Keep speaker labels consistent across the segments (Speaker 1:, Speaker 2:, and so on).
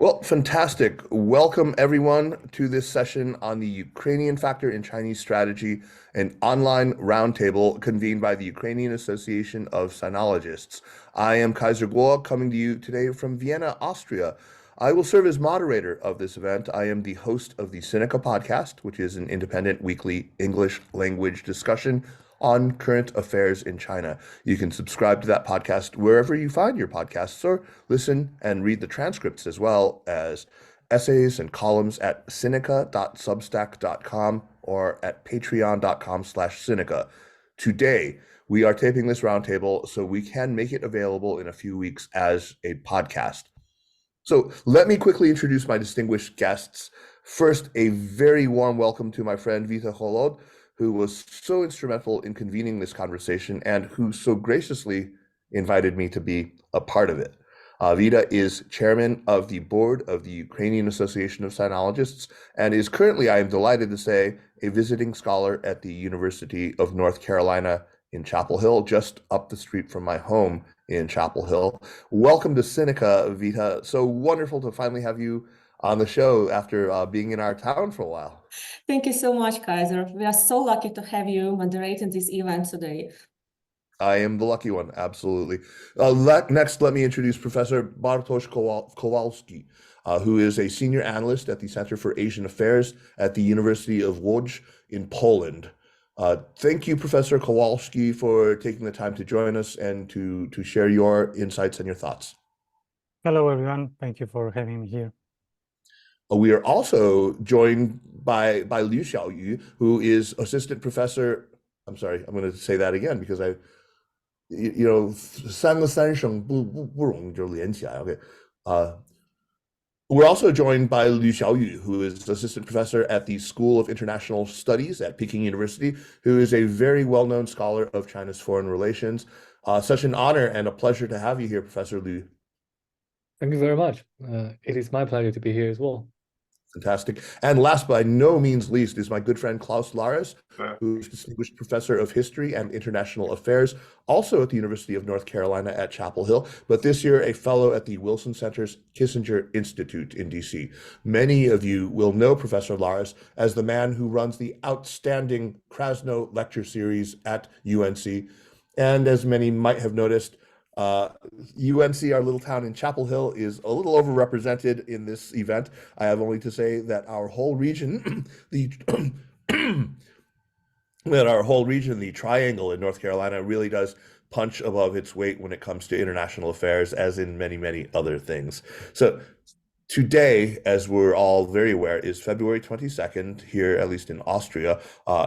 Speaker 1: Well, fantastic. Welcome everyone to this session on the Ukrainian factor in Chinese strategy, an online roundtable convened by the Ukrainian Association of Sinologists. I am Kaiser Kuo, coming to you today from Vienna, Austria. I will serve as moderator of this event. I am the host of the Sinica Podcast, which is an independent weekly English language discussion on current affairs in China. You can subscribe to that podcast wherever you find your podcasts, or listen and read the transcripts as well as essays and columns at sinica.substack.com or at patreon.com/Sinica. Today, we are taping this roundtable so we can make it available in a few weeks as a podcast. So let me quickly introduce my distinguished guests. First, a very warm welcome to my friend Vita Golod, who was so instrumental in convening this conversation and who so graciously invited me to be a part of it. Vita is chairman of the board of the Ukrainian Association of Sinologists and is currently, I am delighted to say, a visiting scholar at the University of North Carolina in Chapel Hill, just up the street from my home in Chapel Hill. Welcome to Sinica, Vita. So wonderful to finally have you on the show after being in our town for a while.
Speaker 2: Thank you so much, Kaiser. We are so lucky to have you moderating this event today.
Speaker 1: I am the lucky one, absolutely. Next, let me introduce Professor Bartosz Kowalski, who is a senior analyst at the Center for Asian Affairs at the University of Łódź in Poland. Thank you, Professor Kowalski, for taking the time to join us and to share your insights and your thoughts.
Speaker 3: Hello, everyone. Thank you for having me here.
Speaker 1: We are also joined by Liu Xiaoyu, who is assistant professor. I'm sorry, I'm going to say that again because we're also joined by Liu Xiaoyu, who is assistant professor at the School of International Studies at Peking University, who is a very well-known scholar of China's foreign relations. Such an honor and a pleasure to have you here, Professor Liu.
Speaker 4: Thank you very much. It is my pleasure to be here as well.
Speaker 1: Fantastic. And last but by no means least is my good friend Klaus Larres, who is Distinguished Professor of History and International Affairs, also at the University of North Carolina at Chapel Hill, but this year a fellow at the Wilson Center's Kissinger Institute in DC. Many of you will know Professor Larres as the man who runs the outstanding Krasno lecture series at UNC. And as many might have noticed, UNC, our little town in Chapel Hill, is a little overrepresented in this event. I have only to say that our whole region, the triangle in North Carolina, really does punch above its weight when it comes to international affairs, as in many, many other things. So today, as we're all very aware, is February 22nd here, at least in Austria,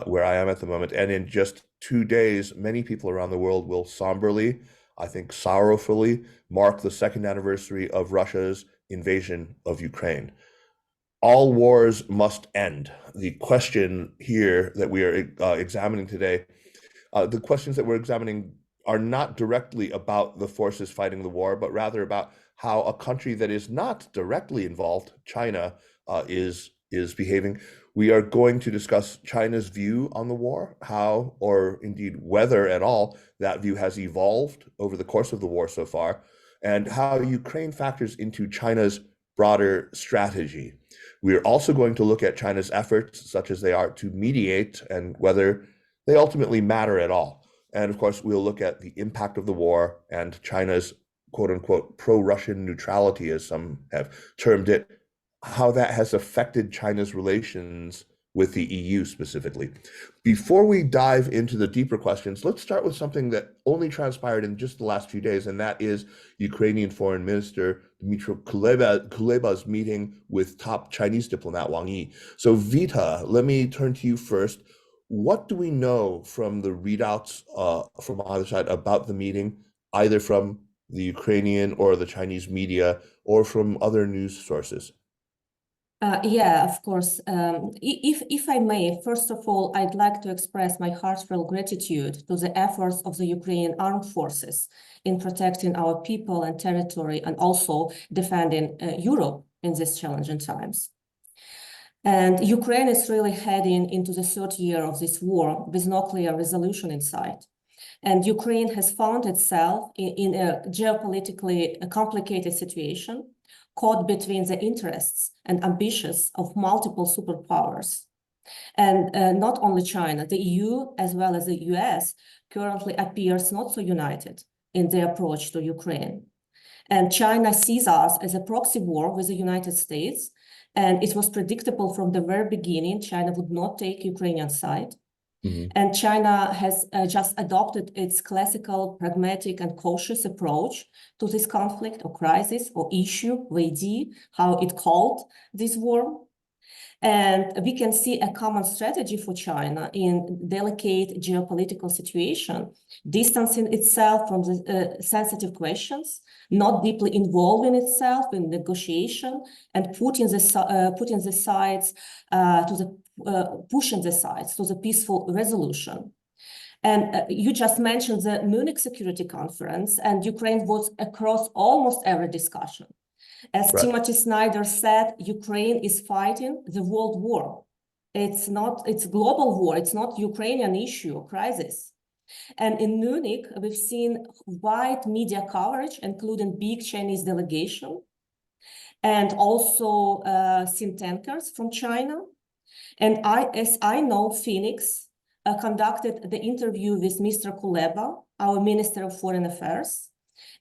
Speaker 1: where I am at the moment. And in just 2 days, many people around the world will somberly, I think sorrowfully, mark the second anniversary of Russia's invasion of Ukraine. All wars must end. The question here that we are examining today, the questions that we're examining are not directly about the forces fighting the war, but rather about how a country that is not directly involved, China, is behaving. We are going to discuss China's view on the war, how, or indeed whether at all, that view has evolved over the course of the war so far, and how Ukraine factors into China's broader strategy. We are also going to look at China's efforts, such as they are, to mediate and whether they ultimately matter at all. And of course, we'll look at the impact of the war and China's quote unquote pro-Russian neutrality, as some have termed it, how that has affected China's relations with the EU specifically. Before we dive into the deeper questions, let's start with something that only transpired in just the last few days, and that is Ukrainian Foreign Minister Dmytro Kuleba's meeting with top Chinese diplomat Wang Yi. So Vita, let me turn to you first. What do we know from the readouts from either side about the meeting, either from the Ukrainian or the Chinese media or from other news sources?
Speaker 2: Yeah, of course. If I may, first of all, I'd like to express my heartfelt gratitude to the efforts of the Ukrainian armed forces in protecting our people and territory and also defending Europe in these challenging times. And Ukraine is really heading into the third year of this war with no clear resolution in sight. And Ukraine has found itself in a geopolitically complicated situation, caught between the interests and ambitions of multiple superpowers. And not only China, the EU as well as the US currently appears not so united in their approach to Ukraine. And China sees us as a proxy war with the United States. And it was predictable from the very beginning, China would not take Ukrainian side. And China has just adopted its classical, pragmatic, and cautious approach to this conflict or crisis or issue, VD, how it called this war. And we can see a common strategy for China in delicate geopolitical situation, distancing itself from the sensitive questions, not deeply involving itself in negotiation, and pushing the sides to the peaceful resolution. And you just mentioned the Munich Security Conference, and Ukraine was across almost every discussion. As Timothy Snyder said, Ukraine is fighting the world war. It's global war. It's not Ukrainian issue or crisis. And in Munich, we've seen wide media coverage, including big Chinese delegation, and also think tankers from China. And as I know, Phoenix conducted the interview with Mr. Kuleba, our Minister of Foreign Affairs,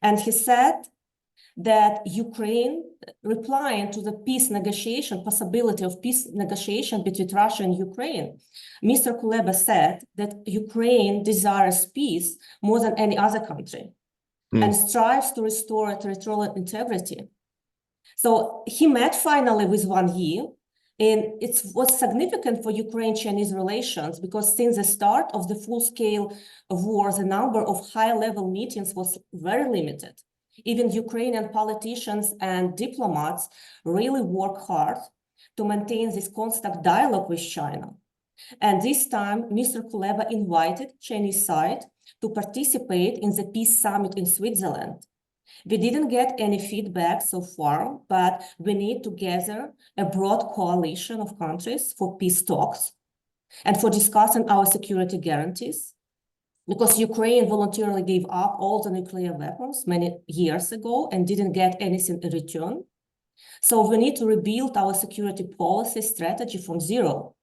Speaker 2: and he said that Ukraine, replying to the possibility of peace negotiation between Russia and Ukraine, Mr. Kuleba said that Ukraine desires peace more than any other country and strives to restore territorial integrity. So he met finally with Wang Yi, and it was significant for Ukraine-Chinese relations because since the start of the full-scale war, the number of high-level meetings was very limited. Even Ukrainian politicians and diplomats really work hard to maintain this constant dialogue with China. And this time, Mr. Kuleba invited Chinese side to participate in the Peace Summit in Switzerland. We didn't get any feedback so far, but we need to gather a broad coalition of countries for peace talks and for discussing our security guarantees. Because Ukraine voluntarily gave up all the nuclear weapons many years ago and didn't get anything in return. So we need to rebuild our security policy strategy from zero.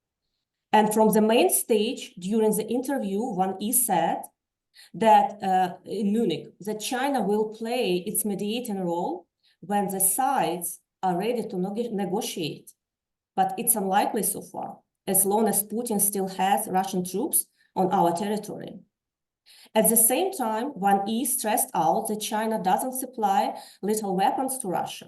Speaker 2: And from the main stage, during the interview, Wang Yi said that in Munich, that China will play its mediating role when the sides are ready to negotiate. But it's unlikely so far, as long as Putin still has Russian troops on our territory. At the same time, Wang Yi stressed out that China doesn't supply lethal weapons to Russia.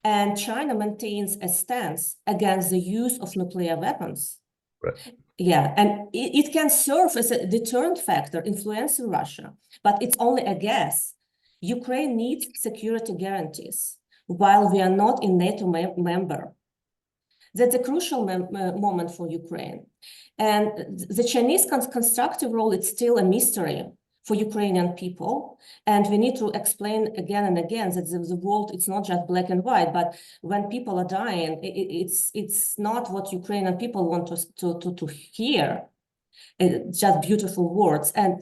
Speaker 2: And China maintains a stance against the use of nuclear weapons. Yeah, and it can serve as a deterrent factor influencing Russia, but it's only a guess. Ukraine needs security guarantees, while we are not a NATO member. That's a crucial moment for Ukraine. And the Chinese constructive role is still a mystery for Ukrainian people. And we need to explain again and again that the world, it's not just black and white, but when people are dying, it's not what Ukrainian people want to hear. Just beautiful words. And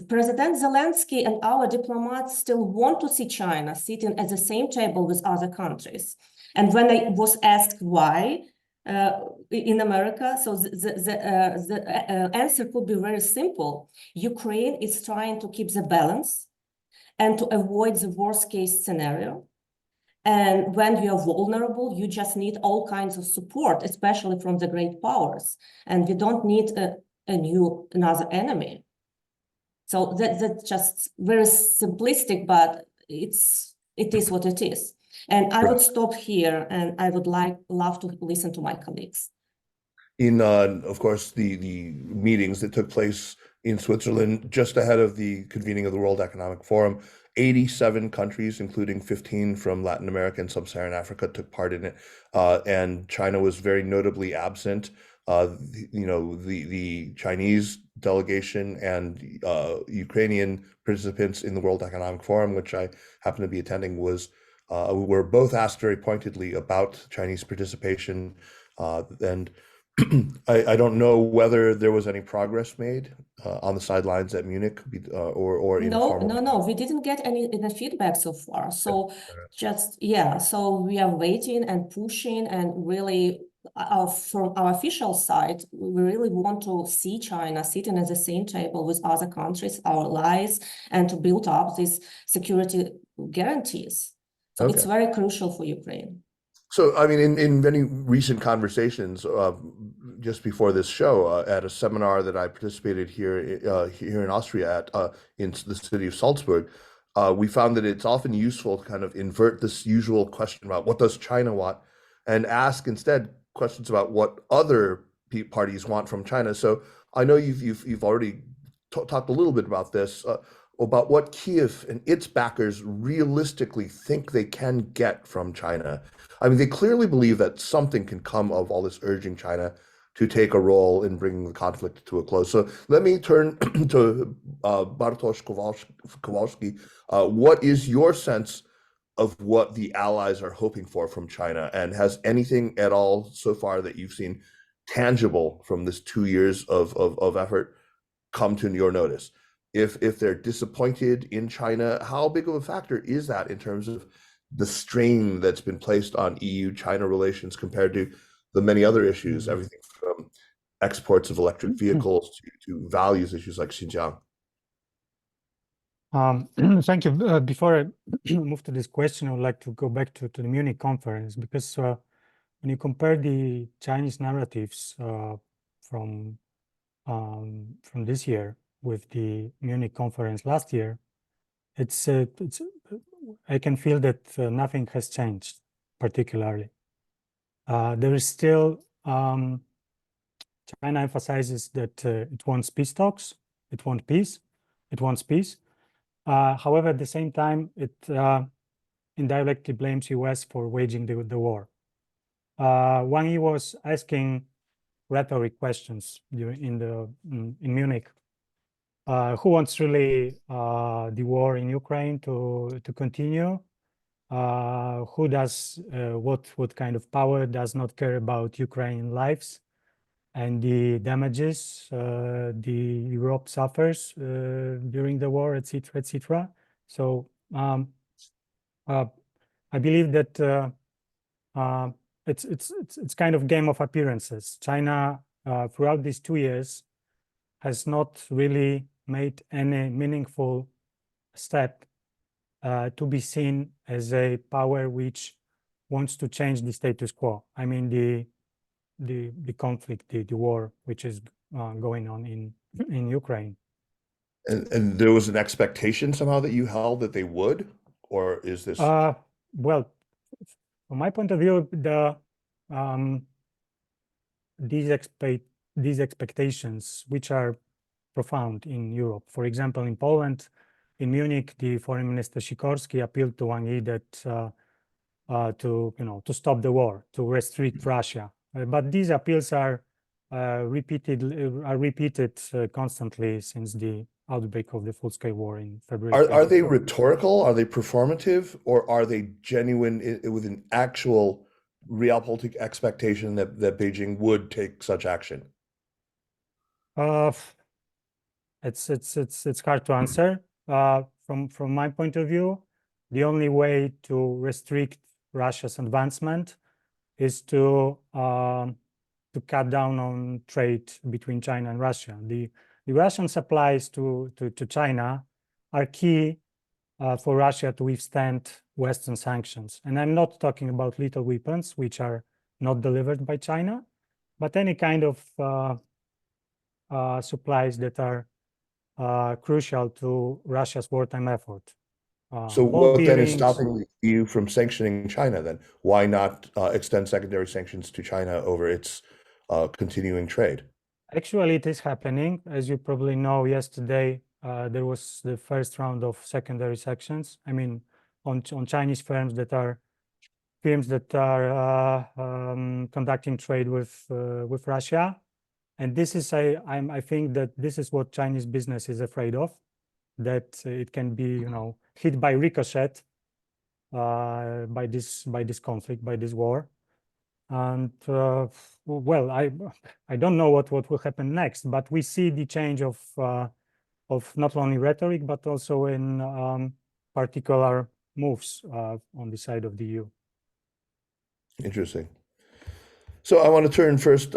Speaker 2: President Zelensky and our diplomats still want to see China sitting at the same table with other countries. And when I was asked why, in America, so the answer could be very simple. Ukraine is trying to keep the balance and to avoid the worst case scenario. And when you are vulnerable, you just need all kinds of support, especially from the great powers. And we don't need another enemy. So that's just very simplistic, but it is what it is. And I would stop here, and I would love to listen to my colleagues.
Speaker 1: In, of course, the meetings that took place in Switzerland just ahead of the convening of the World Economic Forum, 87 countries, including 15 from Latin America and Sub-Saharan Africa, took part in it, and China was very notably absent. The Chinese delegation and Ukrainian participants in the World Economic Forum, which I happen to be attending, were both asked very pointedly about Chinese participation, and I don't know whether there was any progress made on the sidelines at Munich or informal.
Speaker 2: No, we didn't get any feedback so far. So so we are waiting and pushing, and really from our official side, we really want to see China sitting at the same table with other countries, our allies, and to build up these security guarantees. So it's very crucial for Ukraine.
Speaker 1: So, I mean, in many recent conversations, just before this show, at a seminar that I participated here in Austria in the city of Salzburg, we found that it's often useful to kind of invert this usual question about what does China want, and ask instead questions about what other parties want from China. So, I know you've already talked a little bit about this. About what Kiev and its backers realistically think they can get from China. I mean, they clearly believe that something can come of all this urging China to take a role in bringing the conflict to a close. So let me turn to Bartosz Kowalski. What is your sense of what the allies are hoping for from China? And has anything at all so far that you've seen tangible from this 2 years of effort come to your notice? If they're disappointed in China, how big of a factor is that in terms of the strain that's been placed on EU-China relations compared to the many other issues, everything from exports of electric vehicles to values issues like Xinjiang?
Speaker 3: Thank you. Before I move to this question, I would like to go back to the Munich conference, because when you compare the Chinese narratives from this year with the Munich conference last year, it's I can feel that nothing has changed particularly. There is still China emphasizes that it wants peace talks, it wants peace. However, at the same time, it indirectly blames US for waging the war. When he was asking rhetoric questions in Munich, who wants really the war in Ukraine to continue? Who does what kind of power does not care about Ukrainian lives and the damages the Europe suffers during the war, etc., etc. So I believe that it's kind of game of appearances. China throughout these 2 years has not really made any meaningful step to be seen as a power which wants to change the status quo. I mean the conflict, the war which is going on in Ukraine.
Speaker 1: And there was an expectation somehow that you held that they would, or is this?
Speaker 3: Well, from my point of view, these expectations, which are profound in Europe. For example, in Poland, in Munich, the Foreign Minister Sikorski appealed to Wang Yi that to stop the war, to restrict Russia. But these appeals are repeated constantly since the outbreak of the full-scale war in February.
Speaker 1: Are they rhetorical? Are they performative? Or are they genuine with an actual realpolitik expectation that Beijing would take such action?
Speaker 3: It's hard to answer. From my point of view, the only way to restrict Russia's advancement is to cut down on trade between China and Russia. The Russian supplies to China are key for Russia to withstand Western sanctions. And I'm not talking about lethal weapons, which are not delivered by China, but any kind of supplies that are crucial to Russia's wartime effort.
Speaker 1: So what then is stopping you from sanctioning China then? Why not extend secondary sanctions to China over its continuing trade?
Speaker 3: Actually, it is happening. As you probably know, yesterday there was the first round of secondary sanctions. I mean, on Chinese firms that are conducting trade with Russia. And this is I think that this is what Chinese business is afraid of, that it can be hit by ricochet by this conflict, by this war. And well, I don't know what will happen next, but we see the change of not only rhetoric but also in particular moves on the side of the EU.
Speaker 1: Interesting. So I want to turn first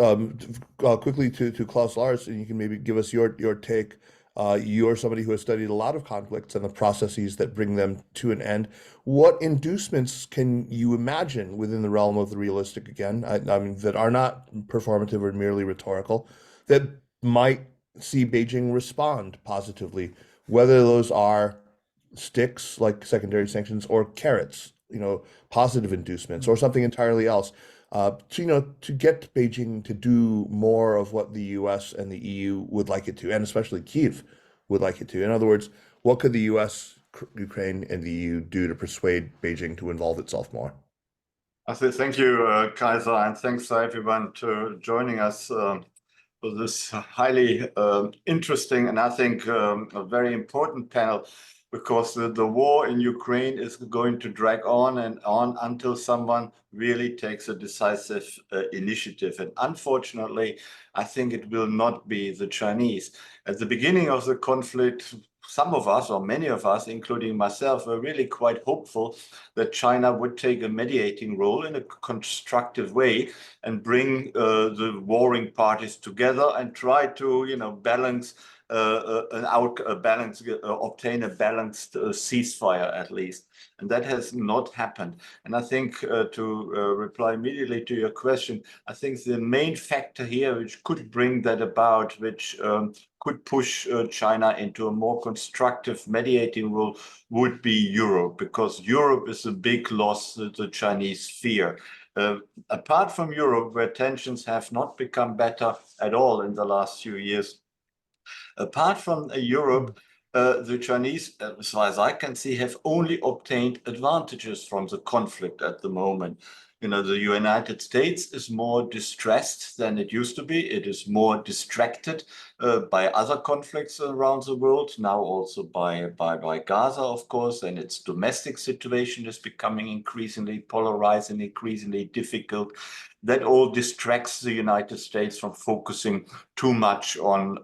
Speaker 1: quickly to Klaus Larres, and you can maybe give us your take. You're somebody who has studied a lot of conflicts and the processes that bring them to an end. What inducements can you imagine within the realm of the realistic, again, I mean, that are not performative or merely rhetorical, that might see Beijing respond positively, whether those are sticks like secondary sanctions or carrots, positive inducements, or something entirely else? To get Beijing to do more of what the US and the EU would like it to, and especially Kyiv would like it to. In other words, what could the US, Ukraine, and the EU do to persuade Beijing to involve itself more?
Speaker 5: I say thank you, Kaiser, and thanks to everyone to joining us for this highly interesting and I think a very important panel, because the war in Ukraine is going to drag on and on until someone really takes a decisive initiative. And unfortunately, I think it will not be the Chinese. At the beginning of the conflict, some of us, or many of us, including myself, were really quite hopeful that China would take a mediating role in a constructive way and bring the warring parties together and try to, balance obtain a balanced ceasefire at least. And that has not happened. And I think to reply immediately to your question, I think the main factor here which could bring that about, which could push China into a more constructive mediating role, would be Europe, because Europe is a big loss that the Chinese fear. Apart from Europe, where tensions have not become better at all in the last few years, apart from Europe, the Chinese, as far as I can see, have only obtained advantages from the conflict at the moment. The United States is more distressed than it used to be. It is more distracted by other conflicts around the world, now also by Gaza, of course, and its domestic situation is becoming increasingly polarized and increasingly difficult. That all distracts the United States from focusing too much on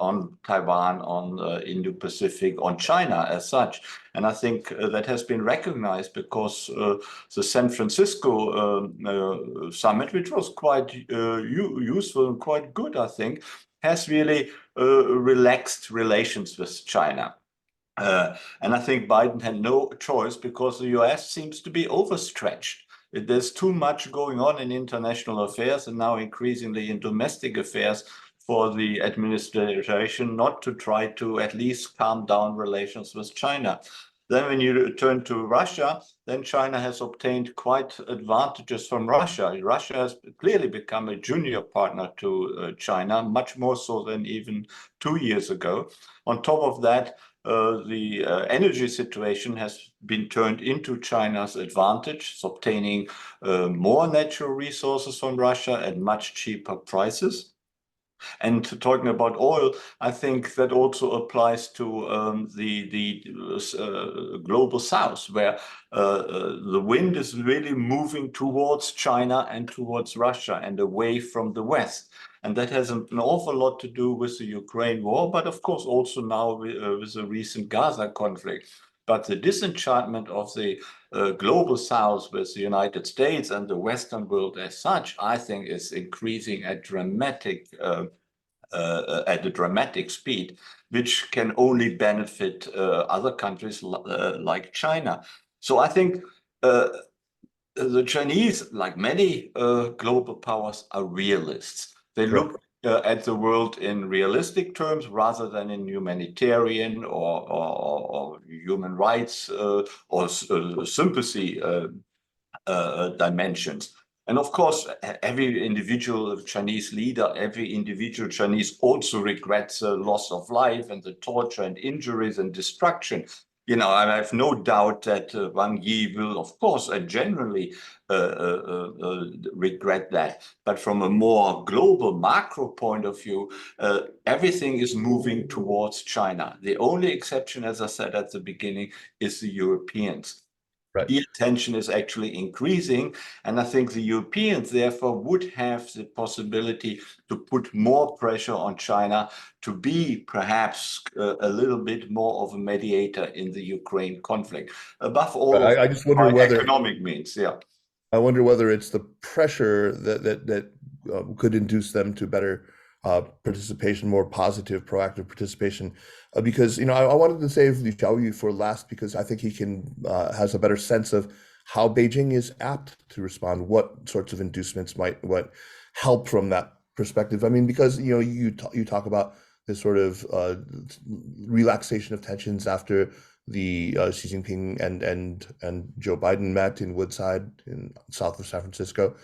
Speaker 5: Taiwan, on Indo-Pacific, on China as such. And I think that has been recognized because the San Francisco summit, which was quite useful and quite good, I think, has really relaxed relations with China. And I think Biden had no choice because the US seems to be overstretched. There's too much going on in international affairs and now increasingly in domestic affairs for the administration not to try to at least calm down relations with China. Then when you turn to Russia, then China has obtained quite advantages from Russia. Russia has clearly become a junior partner to China, much more so than even 2 years ago. On top of that, the energy situation has been turned into China's advantage. It's obtaining more natural resources from Russia at much cheaper prices. And talking about oil, I think that also applies to the global south, where the wind is really moving towards China and towards Russia and away from the West. And that has an awful lot to do with the Ukraine war, but of course also now with the recent Gaza conflict. But the disenchantment of the global south with the United States and the Western world as such, I think, is increasing at a dramatic speed, which can only benefit other countries like China. So I think the Chinese, like many global powers, are realists. They look at the world in realistic terms rather than in humanitarian or human rights or sympathy dimensions. And of course, every individual Chinese leader, every individual Chinese also regrets the loss of life and the torture and injuries and destruction. I have no doubt that Wang Yi will, of course, generally regret that. But from a more global macro point of view, everything is moving towards China. The only exception, as I said at the beginning, is the Europeans.
Speaker 1: Right.
Speaker 5: the tension is actually increasing. And I think the Europeans, therefore, would have the possibility to put more pressure on China to be perhaps a little bit more of a mediator in the Ukraine conflict. Above all,
Speaker 1: I just wonder
Speaker 5: by
Speaker 1: whether
Speaker 5: economic means, yeah.
Speaker 1: I wonder whether it's the pressure that could induce them to better participation, more positive, proactive participation. Because I wanted to save Xiaoyu for last because I think he has a better sense of how Beijing is apt to respond, what sorts of inducements might help from that perspective. I mean, because you talk about this sort of relaxation of tensions after the Xi Jinping and Joe Biden met in Woodside in south of San Francisco.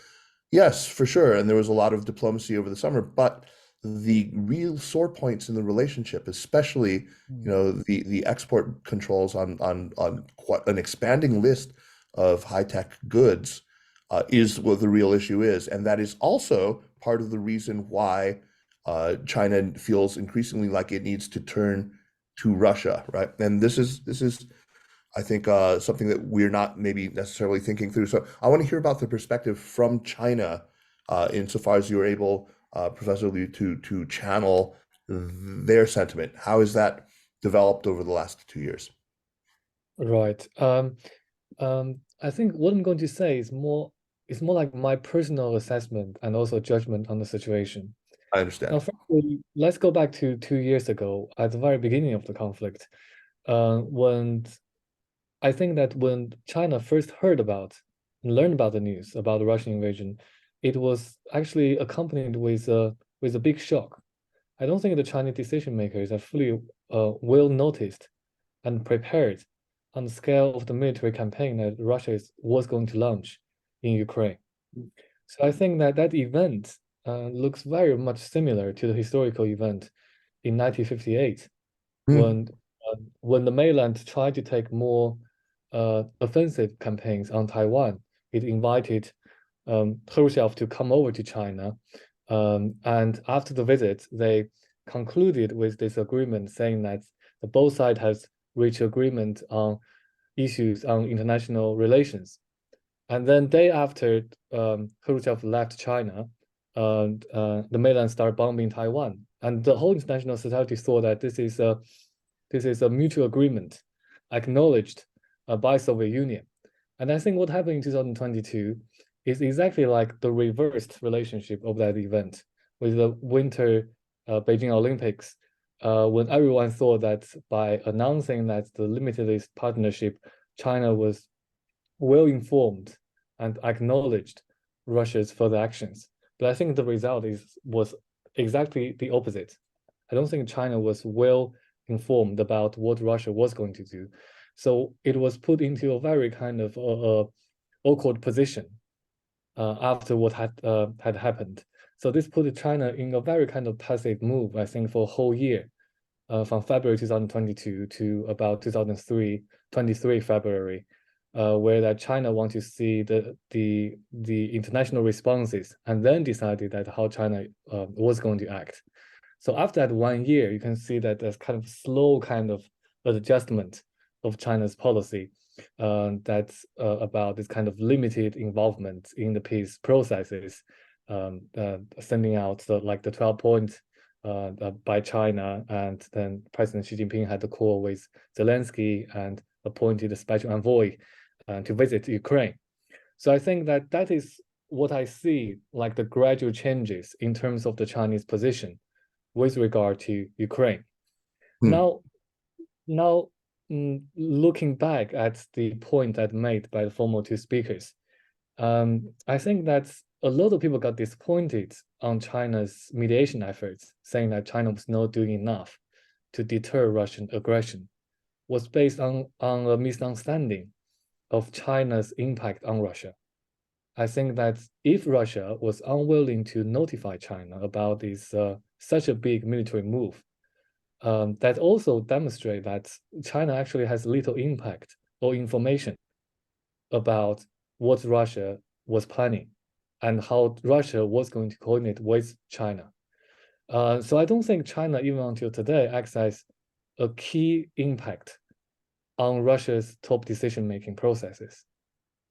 Speaker 1: Yes, for sure. And there was a lot of diplomacy over the summer, but the real sore points in the relationship, especially, the export controls on quite an expanding list of high-tech goods, is what the real issue is. And that is also part of the reason why China feels increasingly like it needs to turn to Russia, right? And this is I think something that we're not maybe necessarily thinking through. So I want to hear about the perspective from China, insofar as you're able, Professor Liu, to channel their sentiment. How has that developed over the last 2 years?
Speaker 4: Right. I think what I'm going to say is more like my personal assessment and also judgment on the situation.
Speaker 1: I
Speaker 4: Now,
Speaker 1: understand.
Speaker 4: firstly, let's go back to 2 years ago at the very beginning of the conflict, when I think that when China first learned about the news about the Russian invasion, it was actually accompanied with a big shock. I don't think the Chinese decision makers are fully well noticed and prepared on the scale of the military campaign that Russia was going to launch in Ukraine. So I think that event looks very much similar to the historical event in 1958, when the mainland tried to take more offensive campaigns on Taiwan. It invited Khrushchev to come over to China, and after the visit, they concluded with this agreement saying that both sides has reached agreement on issues on international relations. And then day after Khrushchev left China, the mainland started bombing Taiwan, and the whole international society saw that this is a mutual agreement acknowledged by Soviet Union. And I think what happened in 2022 is exactly like the reversed relationship of that event with the Winter Beijing Olympics, when everyone thought that by announcing that the limited partnership, China was well informed and acknowledged Russia's further actions. But I think the result was exactly the opposite. I don't think China was well informed about what Russia was going to do. So it was put into a very kind of awkward position after what had happened. So this put China in a very kind of passive move, I think, for a whole year, from February 2022 to about 2023 February, where that China want to see the international responses and then decided that how China was going to act. So after that 1 year, you can see that there's kind of slow kind of adjustment of China's policy that's about this kind of limited involvement in the peace processes, sending out the 12 points by China, and then President Xi Jinping had a call with Zelensky and appointed a special envoy to visit Ukraine. So I think that is what I see like the gradual changes in terms of the Chinese position with regard to Ukraine. Now, looking back at the point that made by the former two speakers, I think that a lot of people got disappointed on China's mediation efforts, saying that China was not doing enough to deter Russian aggression, was based on a misunderstanding of China's impact on Russia. I think that if Russia was unwilling to notify China about this such a big military move, that also demonstrates that China actually has little impact or information about what Russia was planning and how Russia was going to coordinate with China. So I don't think China, even until today, acts as a key impact on Russia's top decision-making processes,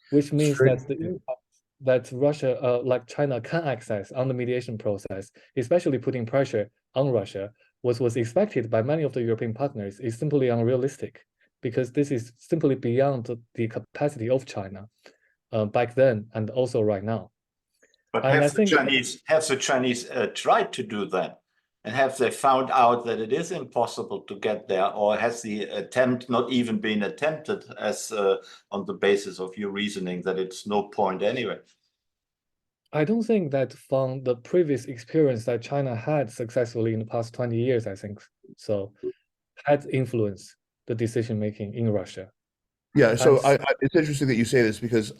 Speaker 4: which means
Speaker 1: Strange.
Speaker 4: that the impact that Russia, like China, can access on the mediation process, especially putting pressure on Russia, was expected by many of the European partners, is simply unrealistic, because this is simply beyond the capacity of China back then and also right now.
Speaker 5: But
Speaker 4: And I
Speaker 5: have the
Speaker 4: think
Speaker 5: Chinese tried to do that? And have they found out that it is impossible to get there? Or has the attempt not even been attempted as on the basis of your reasoning that it's no point anyway?
Speaker 4: I don't think that from the previous experience that China had successfully in the past 20 years, I think so, had influenced the decision-making in Russia.
Speaker 1: Yeah, so
Speaker 4: And
Speaker 1: it's interesting that you say this because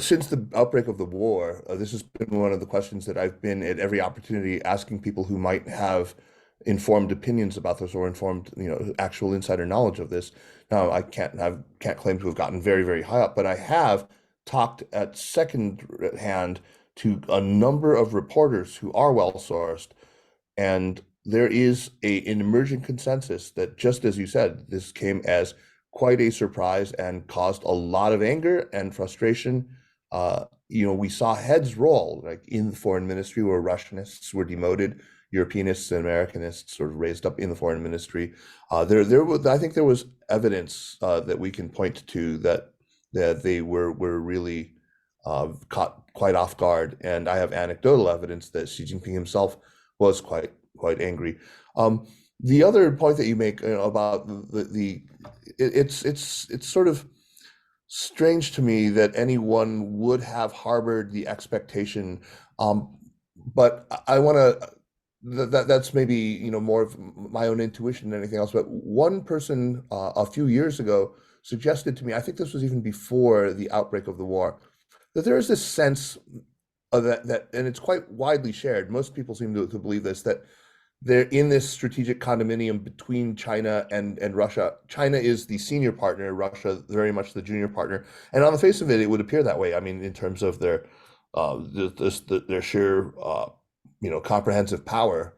Speaker 1: since the outbreak of the war, this has been one of the questions that I've been at every opportunity asking people who might have informed opinions about this or informed, actual insider knowledge of this. Now, I can't claim to have gotten very, very high up, but I have talked at second hand to a number of reporters who are well sourced, and there is an emerging consensus that, just as you said, this came as quite a surprise and caused a lot of anger and frustration. We saw heads roll, like in the foreign ministry, where Russianists were demoted, Europeanists and Americanists sort of raised up in the foreign ministry. I think there was evidence that we can point to that they were really caught quite off guard, and I have anecdotal evidence that Xi Jinping himself was quite angry. The other point that you make about it's sort of strange to me that anyone would have harbored the expectation, but I want to. That's maybe more of my own intuition than anything else. But one person a few years ago suggested to me, I think this was even before the outbreak of the war, that there is this sense of that, and it's quite widely shared. Most people seem to believe this, that they're in this strategic condominium between China and Russia. China is the senior partner, Russia very much the junior partner. And on the face of it, it would appear that way. I mean, in terms of their sheer comprehensive power.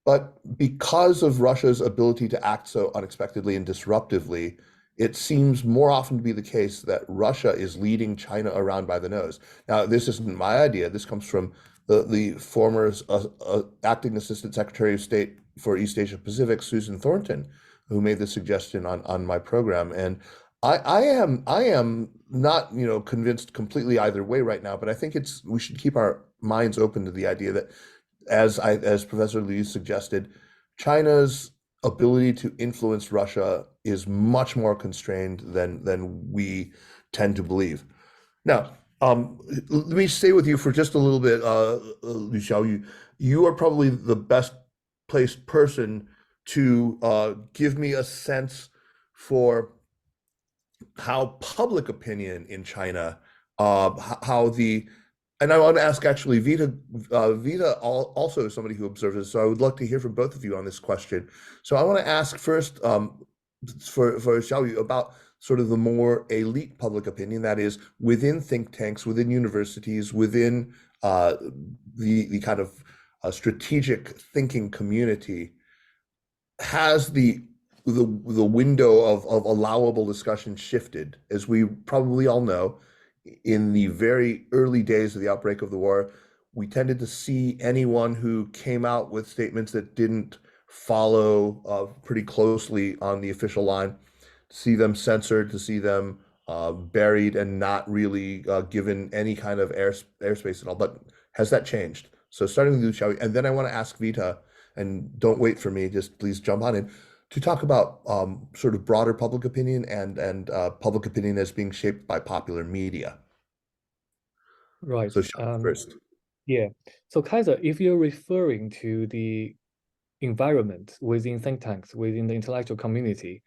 Speaker 1: But because of Russia's ability to act so unexpectedly and disruptively, it seems more often to be the case that Russia is leading China around by the nose. Now, this isn't my idea. This comes from the former acting Assistant Secretary of State for East Asia Pacific, Susan Thornton, who made this suggestion on my program. And I am not convinced completely either way right now, but I think we should keep our minds open to the idea that, as Professor Liu suggested, China's ability to influence Russia is much more constrained than we tend to believe. Now, let me stay with you for just a little bit, Liu Xiaoyu. You are probably the best placed person to give me a sense for how public opinion in China, and I want to ask actually Vita also is somebody who observes this, so I would like to hear from both of you on this question. So I want to ask first for Xiaoyu about sort of the more elite public opinion, that is within think tanks, within universities, within the kind of strategic thinking community. Has the window of allowable discussion shifted? As we probably all know, in the very early days of the outbreak of the war, we tended to see anyone who came out with statements that didn't follow pretty closely on the official line, to see them censored, to see them buried and not really given any kind of airspace at all. But has that changed? So starting with you, Xiaoyu, and then I want to ask Vita, and don't wait for me, just please jump on in, to talk about sort of broader public opinion and public opinion as being shaped by popular media.
Speaker 4: Right.
Speaker 1: So first.
Speaker 4: Yeah. So Kaiser, if you're referring to the environment within think tanks, within the intellectual community,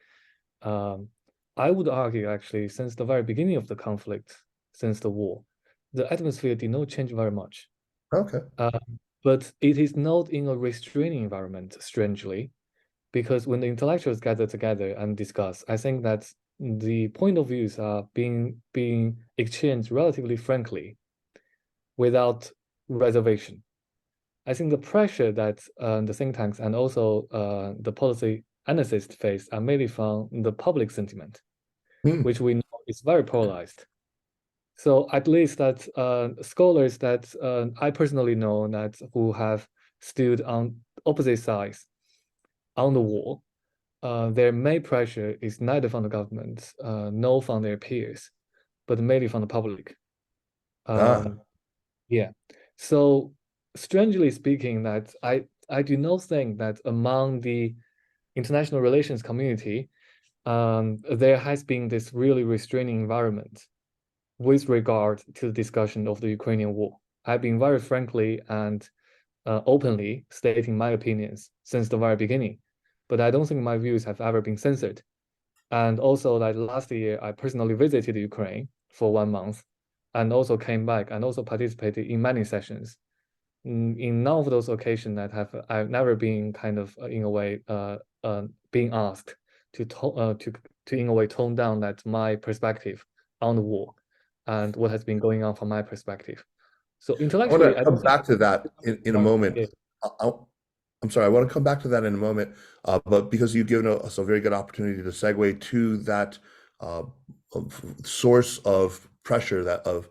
Speaker 4: I would argue actually since the very beginning of the conflict, since the war, the atmosphere did not change very much.
Speaker 1: Okay.
Speaker 4: But it is not in a restraining environment, strangely, because when the intellectuals gather together and discuss, I think that the point of views are being exchanged relatively frankly, without reservation. I think the pressure that the think tanks and also the policy analysts face are mainly from the public sentiment,
Speaker 1: Hmm.
Speaker 4: which we know is very polarized. So I believe that scholars that I personally know that who have stood on opposite sides on the war, their main pressure is neither from the government, nor from their peers, but mainly from the public. Yeah. So strangely speaking, that I do not think that among the international relations community, there has been this really restraining environment with regard to the discussion of the Ukrainian war. I've been very frankly and openly stating my opinions since the very beginning, but I don't think my views have ever been censored. And also, like last year, I personally visited Ukraine for 1 month, and also came back and also participated in many sessions. In none of those occasions that I've never been kind of in a way being asked to in a way tone down that my perspective on the war and what has been going on from my perspective. So
Speaker 1: I want
Speaker 4: intellectually,
Speaker 1: to come back to that in a moment.
Speaker 4: Yeah.
Speaker 1: I'm sorry, I want to come back to that in a moment, but because you've given us a very good opportunity to segue to that source of pressure, that of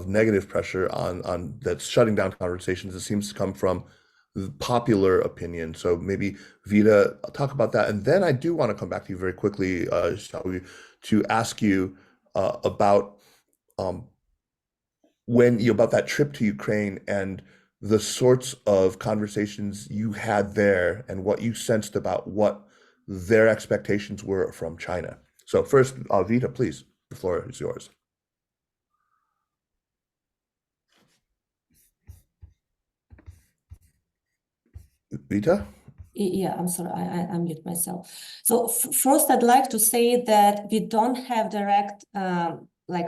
Speaker 1: negative pressure on that's shutting down conversations, it seems to come from popular opinion. So maybe Vita, talk about that, and then I do want to come back to you very quickly, Xiaoyu, to ask you about about that trip to Ukraine and the sorts of conversations you had there and what you sensed about what their expectations were from China. So first, Vita, please, the floor is yours. Vita?
Speaker 2: Yeah, I'm sorry, I mute myself. So first, I'd like to say that we don't have direct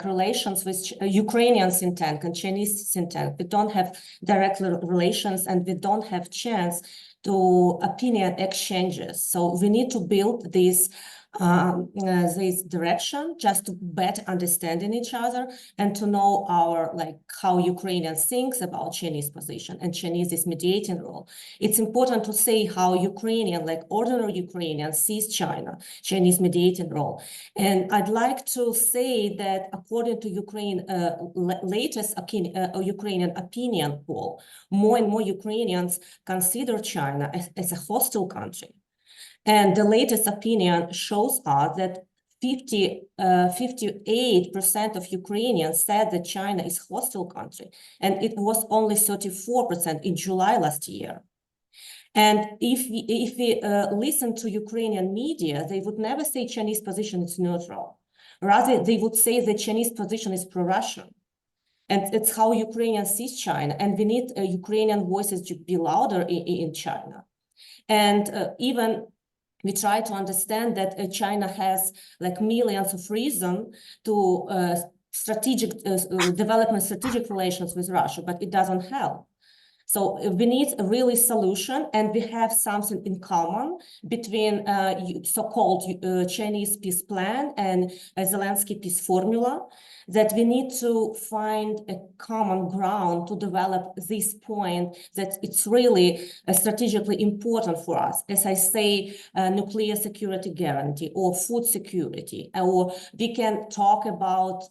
Speaker 2: relations with Ukrainian think tank and Chinese think tank. We don't have direct relations, and we don't have chance to opinion exchanges. So we need to build this direction just to better understanding each other and to know our how Ukrainian thinks about Chinese position and Chinese's mediating role. It's important to say how Ukrainian, ordinary Ukrainian, sees Chinese mediating role. And I'd like to say that according to Ukraine latest Ukrainian opinion poll, more and more Ukrainians consider China as a hostile country. And the latest opinion shows us that 58% of Ukrainians said that China is a hostile country, and it was only 34% in July last year. And if we listen to Ukrainian media, they would never say Chinese position is neutral. Rather, they would say the Chinese position is pro-Russian. And it's how Ukrainians see China, and we need Ukrainian voices to be louder in China. And even we try to understand that China has millions of reasons to development strategic relations with Russia, but it doesn't help. So we need a really solution, and we have something in common between so-called Chinese peace plan and Zelensky peace formula, that we need to find a common ground to develop this point that it's really strategically important for us. As I say, nuclear security guarantee or food security, or we can talk about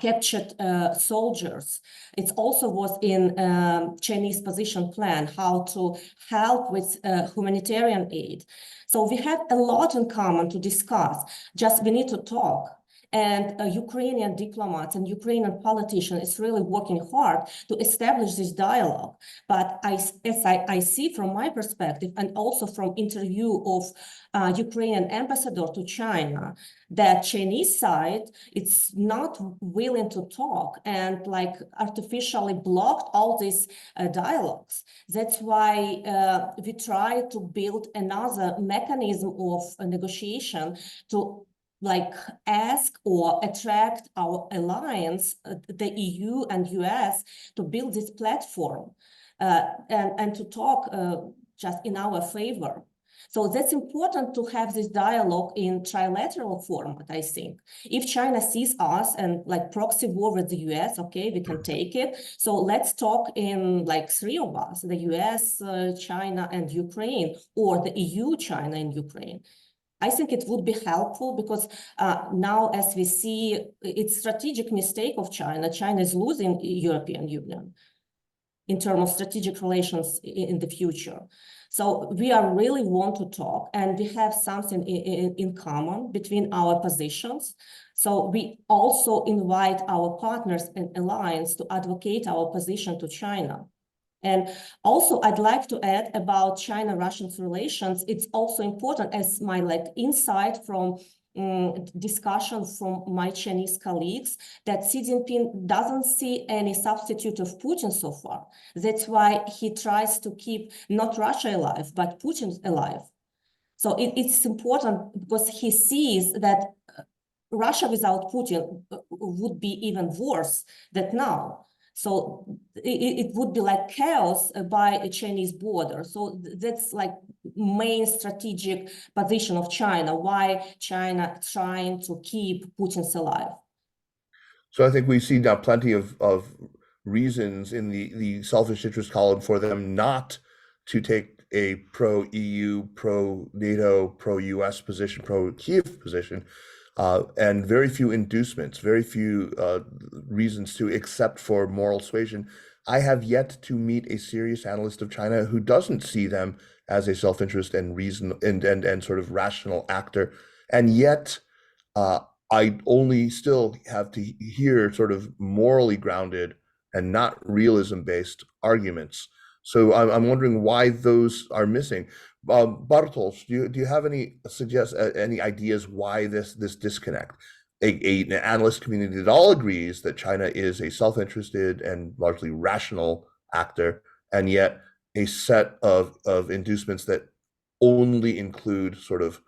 Speaker 2: captured soldiers. It also was in Chinese position plan, how to help with humanitarian aid. So we have a lot in common to discuss, just we need to talk. And Ukrainian diplomats and Ukrainian politicians is really working hard to establish this dialogue. But as I see from my perspective, and also from interview of Ukrainian ambassador to China, that Chinese side, it's not willing to talk and artificially blocked all these dialogues. That's why we try to build another mechanism of negotiation to ask or attract our alliance, the EU and US, to build this platform and to talk just in our favor. So that's important to have this dialogue in trilateral format, I think. If China sees us and like proxy war with the US, okay, we can take it. So let's talk in like three of us, the US, China, and Ukraine, or the EU, China, and Ukraine. I think it would be helpful because now, as we see, it's strategic mistake of China. China is losing European Union in terms of strategic relations in the future. So we are really want to talk, and we have something in common between our positions. So we also invite our partners and alliance to advocate our position to China. And also, I'd like to add about China-Russian relations. It's also important as my insight from discussion from my Chinese colleagues that Xi Jinping doesn't see any substitute of Putin so far. That's why he tries to keep not Russia alive, but Putin alive. So it's important because he sees that Russia without Putin would be even worse than now. So it would be like chaos by a Chinese border. So that's like main strategic position of China, why China trying to keep Putin alive.
Speaker 1: So I think we see now plenty of reasons in the selfish interest column for them not to take a pro-EU, pro-NATO, pro-US position, pro-Kiev position, and very few inducements, very few reasons to, except for moral suasion. I have yet to meet a serious analyst of China who doesn't see them as a self-interest and reason and sort of rational actor. And yet, I only still have to hear sort of morally grounded and not realism-based arguments. So I'm wondering why those are missing. Bartosz, do you have any ideas why this disconnect? An analyst community that all agrees that China is a self-interested and largely rational actor, and yet a set of inducements that only include sort of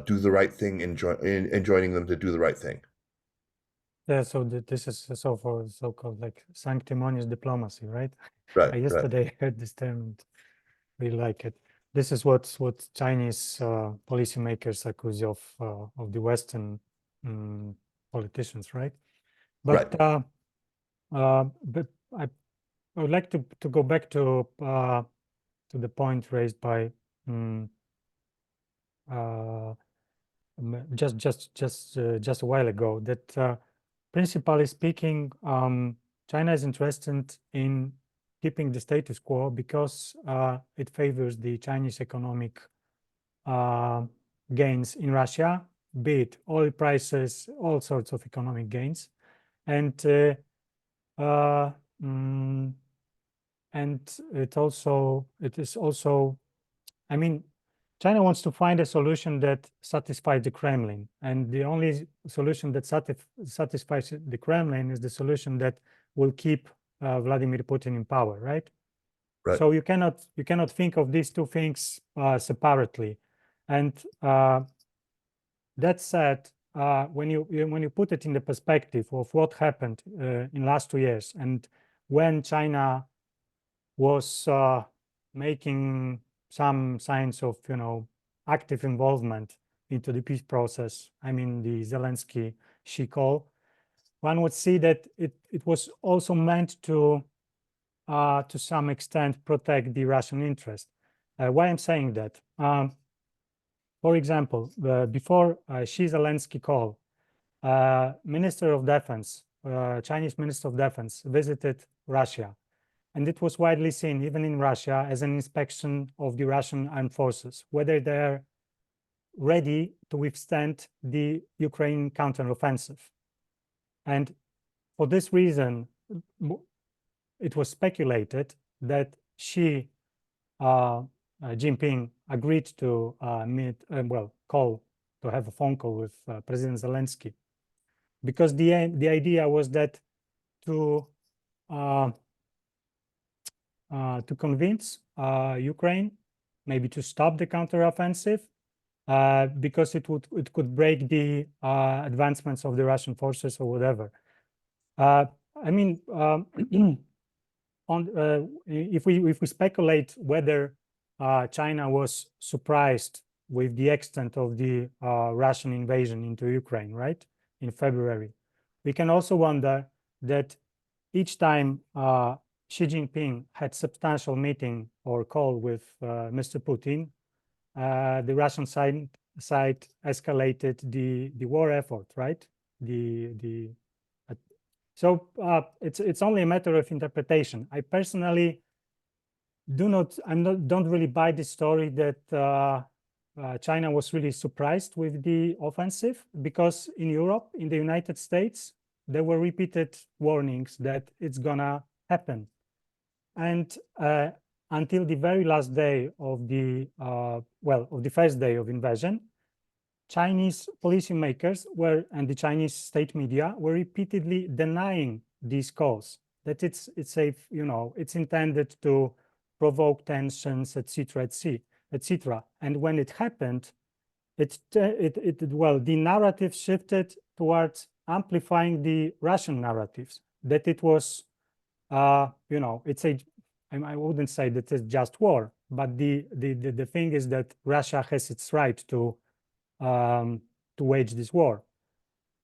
Speaker 1: do the right thing in joining them to do the right thing.
Speaker 3: Yeah, so this is for so-called like sanctimonious diplomacy, right?
Speaker 1: Right.
Speaker 3: I yesterday heard this term and really like it. This is what Chinese policymakers accuse of the Western politicians, right? But
Speaker 1: Right.
Speaker 3: but I would like to go back to the point raised by just a while ago, that principally speaking, China is interested in keeping the status quo because it favors the Chinese economic gains in Russia, be it oil prices, all sorts of economic gains, and it is also, I mean, China wants to find a solution that satisfies the Kremlin, and the only solution that satisfies the Kremlin is the solution that will keep Vladimir Putin in power, right?
Speaker 1: Right.
Speaker 3: So you cannot think of these two things separately. And that said, when you put it in the perspective of what happened in last 2 years, and when China was making some signs of, active involvement into the peace process, I mean the Zelensky-Xi call, one would see that it was also meant to some extent protect the Russian interest. Why I'm saying that? For example, before Xi-Zelensky call, Minister of Defense, Chinese Minister of Defense visited Russia. And it was widely seen, even in Russia, as an inspection of the Russian armed forces, whether they're ready to withstand the Ukrainian counteroffensive. And for this reason, it was speculated that Xi Jinping agreed to have a phone call with President Zelensky, because the idea was that to convince Ukraine maybe to stop the counteroffensive, because it could break the advancements of the Russian forces or whatever. I mean, if we speculate whether China was surprised with the extent of the Russian invasion into Ukraine, right, in February. We can also wonder that each time Xi Jinping had substantial meeting or call with Mr. Putin, the Russian side escalated the war effort, right? So it's only a matter of interpretation. I personally don't really buy the story that China was really surprised with the offensive, because in Europe, in the United States, there were repeated warnings that it's gonna happen. And until the very last day of the, of the first day of invasion, Chinese policymakers and the Chinese state media were repeatedly denying these calls, that it's intended to provoke tensions, etc., etc. And when it happened, the narrative shifted towards amplifying the Russian narratives, that it was, I wouldn't say that it's just war, but the thing is that Russia has its right to wage this war,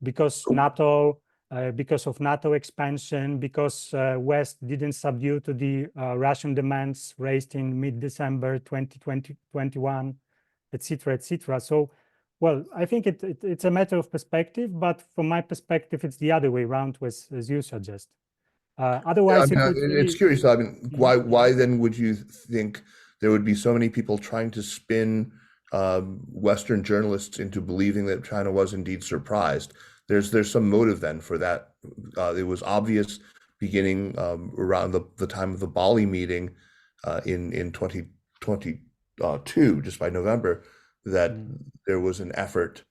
Speaker 3: because because of NATO expansion, because West didn't subdue to the Russian demands raised in mid-December 2021, etc., etc. So, well, I think it's a matter of perspective, but from my perspective, it's the other way around, as you suggest. Otherwise,
Speaker 1: it's curious. I mean, why then would you think there would be so many people trying to spin Western journalists into believing that China was indeed surprised? There's some motive then for that. It was obvious beginning around the time of the Bali meeting in 2022, just by November, that there was an effort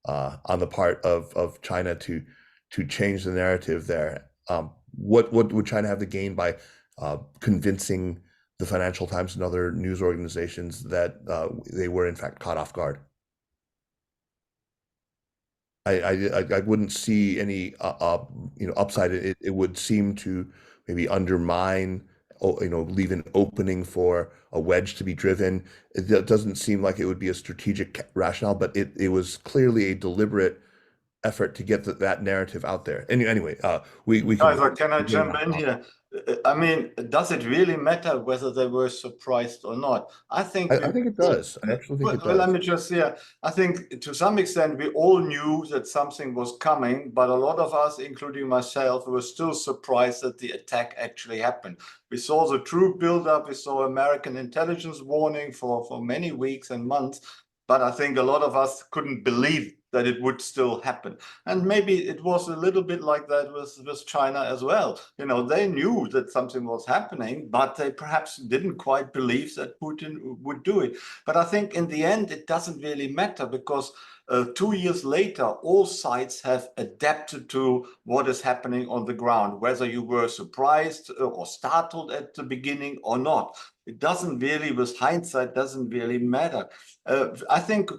Speaker 1: on the part of China to change the narrative there. What would China have to gain by convincing the Financial Times and other news organizations that they were in fact caught off guard? I wouldn't see any upside. It would seem to maybe undermine, leave an opening for a wedge to be driven. It doesn't seem like it would be a strategic rationale, but it was clearly a deliberate effort to get that narrative out there. Anyway, we can.
Speaker 5: Kaiser, can I jump in here? I mean, does it really matter whether they were surprised or not? I think
Speaker 1: it does. I actually think it does.
Speaker 5: Well, let me just say, I think to some extent we all knew that something was coming, but a lot of us, including myself, were still surprised that the attack actually happened. We saw the troop buildup, we saw American intelligence warning for many weeks and months, but I think a lot of us couldn't believe that it would still happen. And maybe it was a little bit like that with China as well. They knew that something was happening, but they perhaps didn't quite believe that Putin would do it. But I think in the end, it doesn't really matter, because 2 years later, all sides have adapted to what is happening on the ground, whether you were surprised or startled at the beginning or not. It doesn't really, with hindsight, doesn't really matter. I think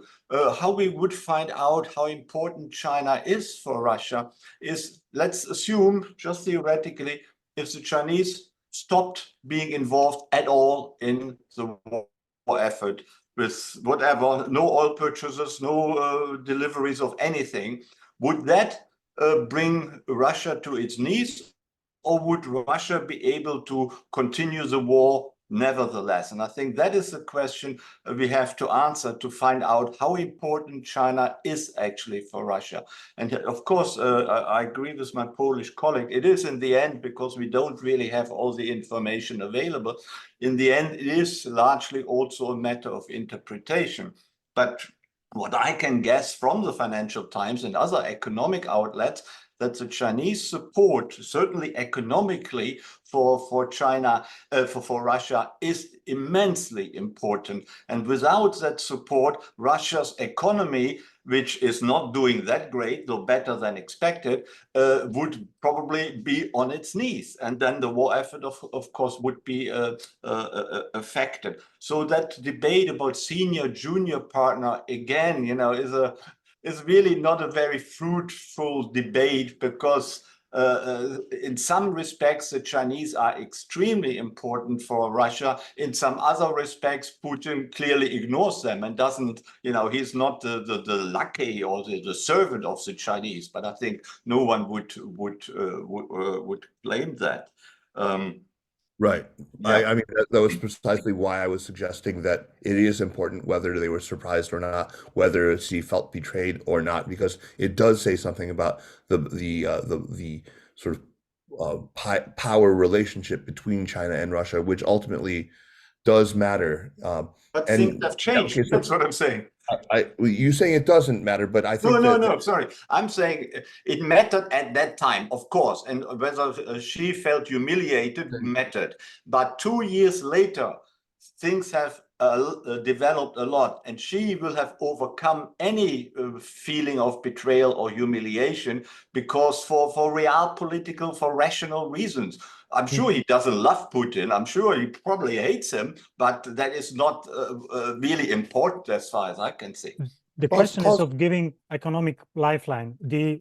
Speaker 5: how we would find out how important China is for Russia is, let's assume, just theoretically, if the Chinese stopped being involved at all in the war effort, with whatever, no oil purchases, no deliveries of anything, would that bring Russia to its knees, or would Russia be able to continue the war nevertheless? And I think that is the question we have to answer to find out how important China is actually for Russia. And of course, I agree with my Polish colleague. It is in the end, because we don't really have all the information available, in the end, it is largely also a matter of interpretation. But what I can guess from the Financial Times and other economic outlets, that the Chinese support, certainly economically, for China, for Russia, is immensely important. And without that support, Russia's economy, which is not doing that great, though better than expected, would probably be on its knees. And then the war effort, of course, would be affected. So that debate about senior, junior partner, again, is really not a very fruitful debate, because in some respects, the Chinese are extremely important for Russia. In some other respects, Putin clearly ignores them and doesn't, he's not the lackey or the servant of the Chinese. But I think no one would claim that.
Speaker 1: Right.
Speaker 5: Yeah.
Speaker 1: I mean, that was precisely why I was suggesting that it is important whether they were surprised or not, whether she felt betrayed or not, because it does say something about the sort of power relationship between China and Russia, which ultimately does matter.
Speaker 5: But
Speaker 1: And
Speaker 5: things have changed.
Speaker 1: okay, so
Speaker 5: That's what I'm saying.
Speaker 1: you saying it doesn't matter, but I think
Speaker 5: No, sorry. I'm saying it mattered at that time, of course, and whether she felt humiliated mattered. But 2 years later, things have developed a lot, and she will have overcome any feeling of betrayal or humiliation because for realpolitical, for rational reasons. I'm sure he doesn't love Putin. I'm sure he probably hates him, but that is not really important as far as I can see.
Speaker 3: The question is of giving economic lifeline. The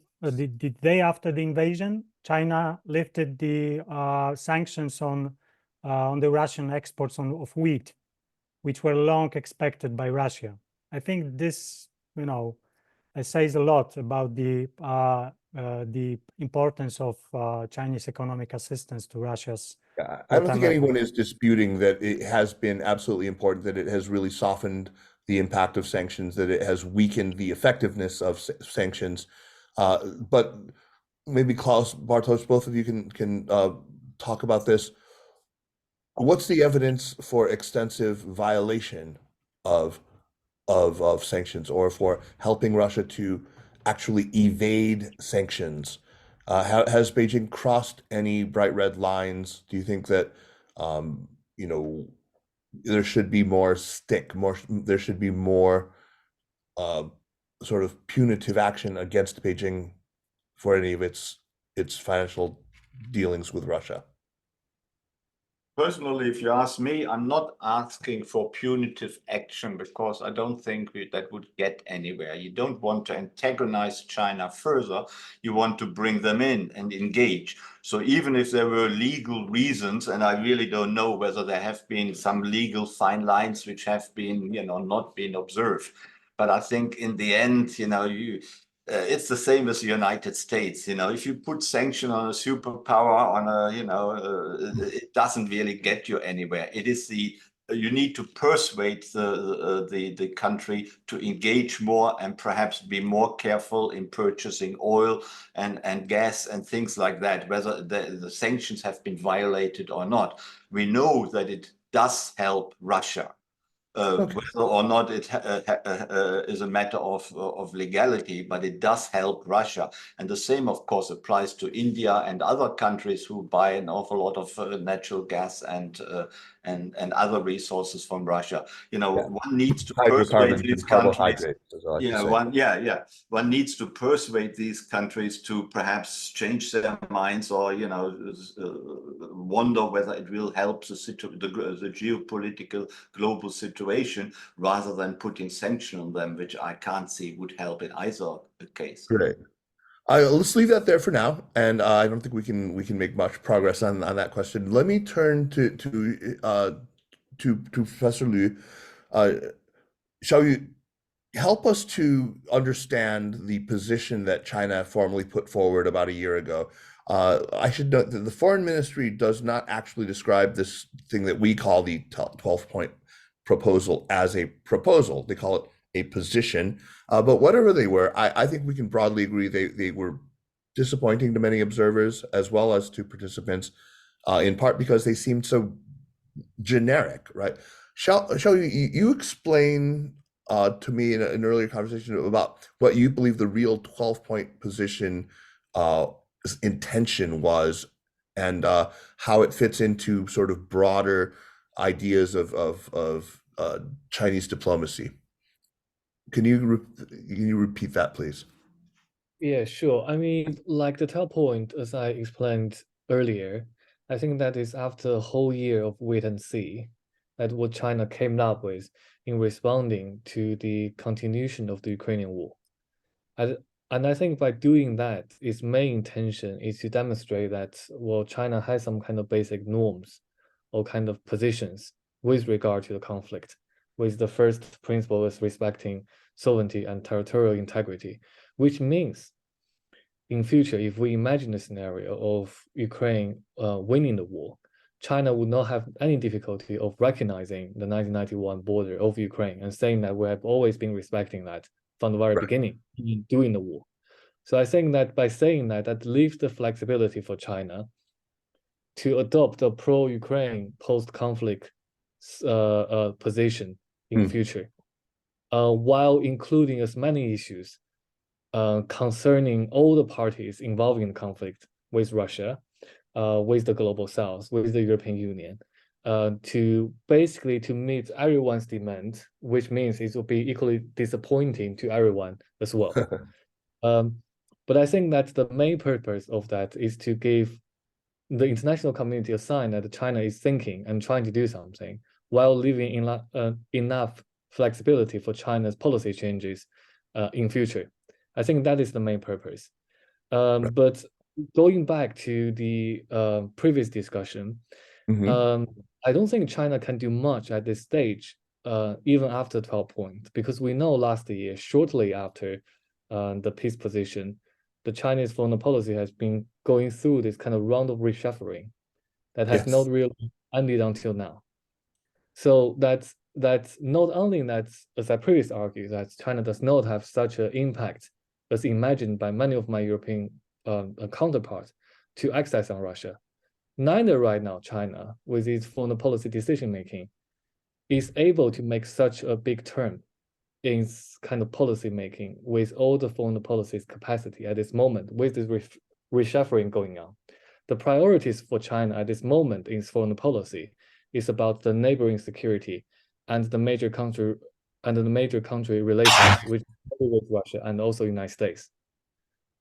Speaker 3: day after the invasion, China lifted the sanctions on the Russian exports of wheat, which were long expected by Russia. I think this, says a lot about the importance of Chinese economic assistance to Russia's.
Speaker 1: I don't think anyone is disputing that it has been absolutely important, that it has really softened the impact of sanctions, that it has weakened the effectiveness of sanctions. But maybe Klaus, Bartosz, both of you can talk about this. What's the evidence for extensive violation of sanctions, or for helping Russia to actually evade sanctions? Has Beijing crossed any bright red lines? Do you think that there should be more there should be more sort of punitive action against Beijing for any of its financial dealings with Russia?
Speaker 5: Personally, if you ask me, I'm not asking for punitive action because I don't think that would get anywhere. You don't want to antagonize China further. You want to bring them in and engage. So even if there were legal reasons, and I really don't know whether there have been some legal fine lines which have been, not been observed. But I think in the end, it's the same as the United States. If you put sanction on a superpower, it doesn't really get you anywhere. It is you need to persuade the country to engage more and perhaps be more careful in purchasing oil and gas and things like that, whether the sanctions have been violated or not. We know that it does help Russia. Whether or not it is a matter of legality, but it does help Russia. And the same, of course, applies to India and other countries who buy an awful lot of natural gas and other resources from Russia. One needs to persuade these countries. One needs to persuade these countries to perhaps change their minds, or wonder whether it will help the geopolitical global situation, rather than putting sanction on them, which I can't see would help in either case.
Speaker 1: Great. Let's leave that there for now, and I don't think we can make much progress on that question. Let me turn to Professor Liu. Xiaoyu, help us to understand the position that China formally put forward about a year ago. I should note that the foreign ministry does not actually describe this thing that we call the 12-point proposal as a proposal. They call it a position. But whatever they were, I think we can broadly agree they were disappointing to many observers as well as to participants, in part because they seemed so generic, right? Xiaoyu, you explain to me in an earlier conversation about what you believe the real 12-point position intention was, and how it fits into sort of broader ideas of Chinese diplomacy. Can you repeat that, please?
Speaker 4: Yeah, sure. I mean, like the 12 point, as I explained earlier, I think that is after a whole year of wait and see, that what China came up with in responding to the continuation of the Ukrainian war. And I think by doing that, its main intention is to demonstrate that, well, China has some kind of basic norms or kind of positions with regard to the conflict, with the first principle is respecting sovereignty and territorial integrity, which means in future, if we imagine a scenario of Ukraine winning the war, China would not have any difficulty of recognizing the 1991 border of Ukraine and saying that we have always been respecting that from the very beginning during the war. So I think that by saying that, that leaves the flexibility for China to adopt a pro-Ukraine post-conflict position in future, while including as many issues concerning all the parties involved in the conflict with Russia, with the global South, with the European Union, to basically to meet everyone's demand, which means it will be equally disappointing to everyone as well. But I think that the main purpose of that is to give the international community a sign that China is thinking and trying to do something while leaving enough flexibility for China's policy changes in future. I think that is the main purpose. But going back to the previous discussion, I don't think China can do much at this stage, even after 12 points, because we know last year, shortly after the peace position, the Chinese foreign policy has been going through this kind of round of reshuffling that has not really ended until now. So that's not only that, as I previously argued, that China does not have such an impact as imagined by many of my European counterparts to exercise on Russia. Neither right now China, with its foreign policy decision-making, is able to make such a big turn in kind of policy making with all the foreign policy's capacity at this moment, with this reshuffling going on. The priorities for China at this moment in foreign policy is about the neighboring security and the major country relations with Russia and also United States.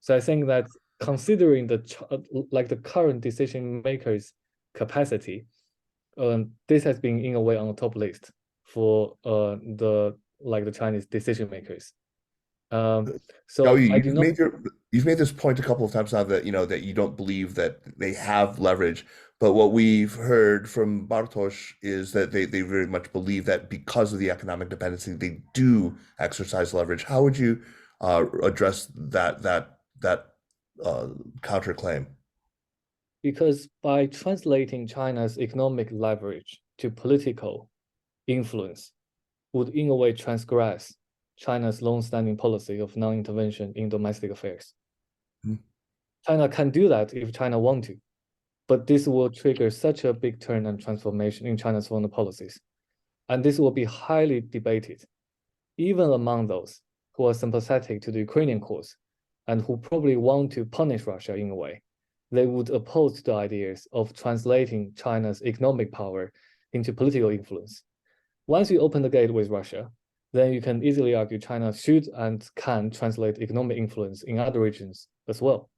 Speaker 4: So I think that considering the current decision makers' capacity, this has been in a way on the top list for the Chinese decision makers. So
Speaker 1: you've made this point a couple of times now that that you don't believe that they have leverage, but what we've heard from Bartosz is that they very much believe that because of the economic dependency, they do exercise leverage. How would you address that counterclaim?
Speaker 4: Because by translating China's economic leverage to political influence would in a way transgress China's long-standing policy of non-intervention in domestic affairs. China can do that if China wants to, but this will trigger such a big turn and transformation in China's foreign policies. And this will be highly debated, even among those who are sympathetic to the Ukrainian cause and who probably want to punish Russia in a way. They would oppose the ideas of translating China's economic power into political influence. Once you open the gate with Russia, then you can easily argue China should and can translate economic influence in other regions as well.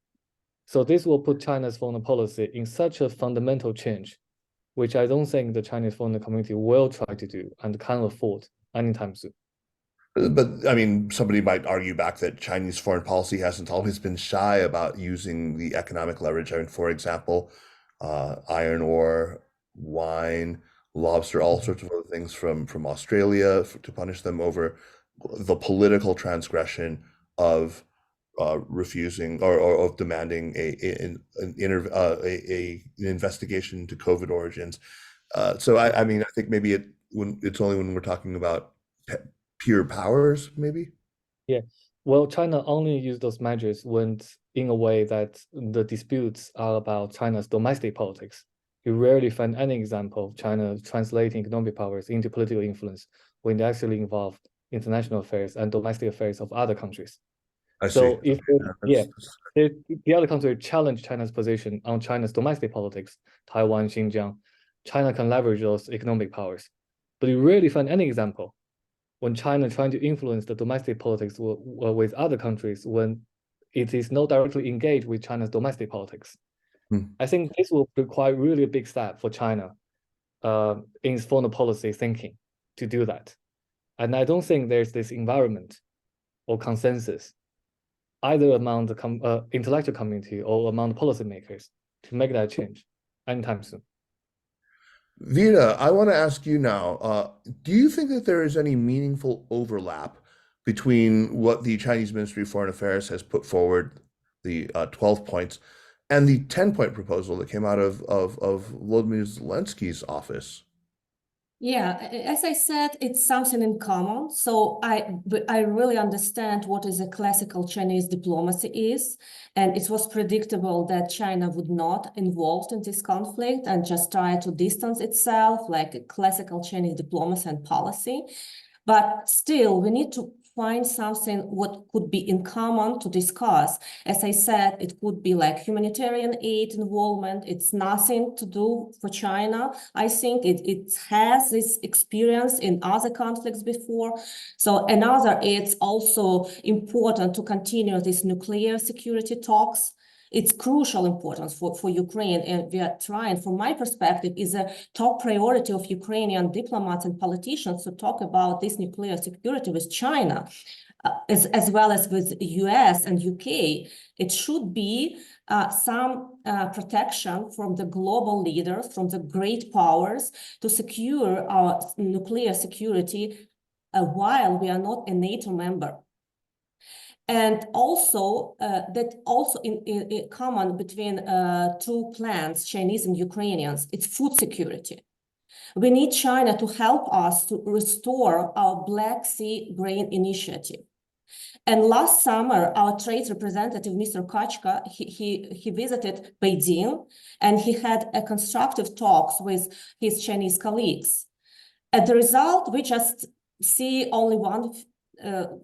Speaker 4: So this will put China's foreign policy in such a fundamental change, which I don't think the Chinese foreign community will try to do and can afford anytime soon.
Speaker 1: But I mean, somebody might argue back that Chinese foreign policy hasn't always been shy about using the economic leverage. I mean, for example, iron ore, wine, lobster, all sorts of other things from Australia to punish them over the political transgression of refusing or of demanding an investigation into COVID origins. So I mean, I think maybe it's only when we're talking about pure powers, maybe.
Speaker 4: Yeah, well, China only used those measures when in a way that the disputes are about China's domestic politics. You rarely find any example of China translating economic powers into political influence when they actually involve international affairs and domestic affairs of other countries. So if the other country challenge China's position on China's domestic politics, Taiwan, Xinjiang, China can leverage those economic powers. But you rarely find any example when China trying to influence the domestic politics with other countries when it is not directly engaged with China's domestic politics. I think this will require really a big step for China in its foreign policy thinking to do that. And I don't think there's this environment or consensus either among the intellectual community or among the policymakers to make that change anytime soon.
Speaker 1: Vita, I want to ask you now, do you think that there is any meaningful overlap between what the Chinese Ministry of Foreign Affairs has put forward, the 12 points, and the 10-point proposal that came out of Volodymyr Zelensky's office?
Speaker 2: Yeah, as I said, it's something in common. So I really understand what is a classical Chinese diplomacy is, and it was predictable that China would not involved in this conflict and just try to distance itself like a classical Chinese diplomacy and policy. But still, we need to find something what could be in common to discuss. As I said, it could be like humanitarian aid involvement. It's nothing to do for China. I think it has this experience in other conflicts before. So another, it's also important to continue these nuclear security talks. It's crucial importance for Ukraine, and we are trying, from my perspective, is a top priority of Ukrainian diplomats and politicians to talk about this nuclear security with China, as well as with US and UK. It should be some protection from the global leaders, from the great powers, to secure our nuclear security while we are not a NATO member. And also that also in common between two plans, Chinese and Ukrainians, it's food security. We need China to help us to restore our Black Sea Grain Initiative. And last summer, our trade representative, Mr. Kachka, he visited Beijing, and he had a constructive talks with his Chinese colleagues. As a result, we just see only one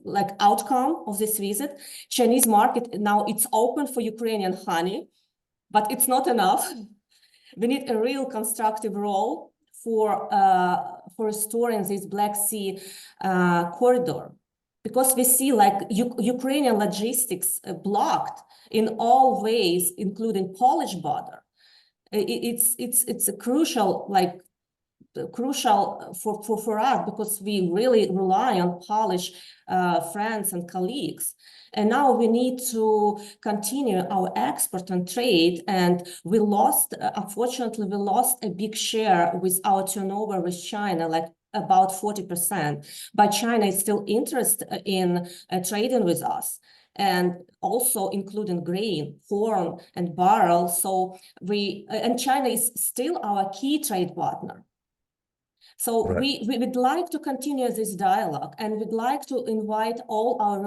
Speaker 2: like outcome of this visit. Chinese market now it's open for Ukrainian honey, but it's not enough. We need a real constructive role for restoring this Black Sea corridor, because we see like Ukrainian logistics blocked in all ways, including Polish border. It's a crucial for us, because we really rely on Polish friends and colleagues. And now we need to continue our export and trade. And we lost, unfortunately, we lost a big share with our turnover with China, like about 40%. But China is still interested in trading with us, and also including grain, corn, and barrel. So and China is still our key trade partner. So
Speaker 1: Right.
Speaker 2: we would like to continue this dialogue, and we'd like to invite all our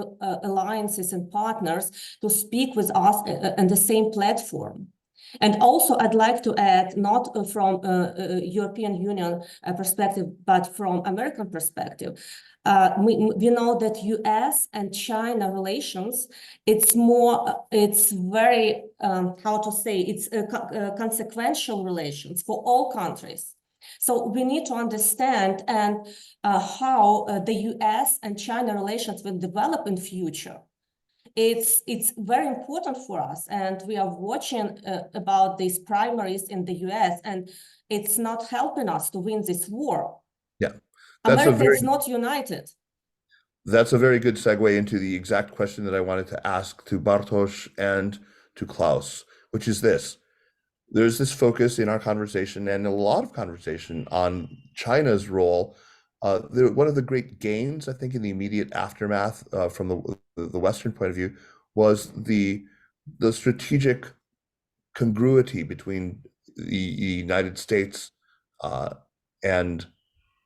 Speaker 2: alliances and partners to speak with us on the same platform. And also, I'd like to add, not from European Union perspective, but from American perspective. We know that US and China relations, it's very, how to say, it's consequential relations for all countries. So we need to understand how the US and China relations will develop in future. It's very important for us, and we are watching about these primaries in the US, and it's not helping us to win this war.
Speaker 1: Yeah,
Speaker 2: America is not united.
Speaker 1: That's a very good segue into the exact question that I wanted to ask to Bartosz and to Klaus, which is this. There's this focus in our conversation and a lot of conversation on China's role. One of the great gains, I think, in the immediate aftermath from the Western point of view was the strategic congruity between the United States and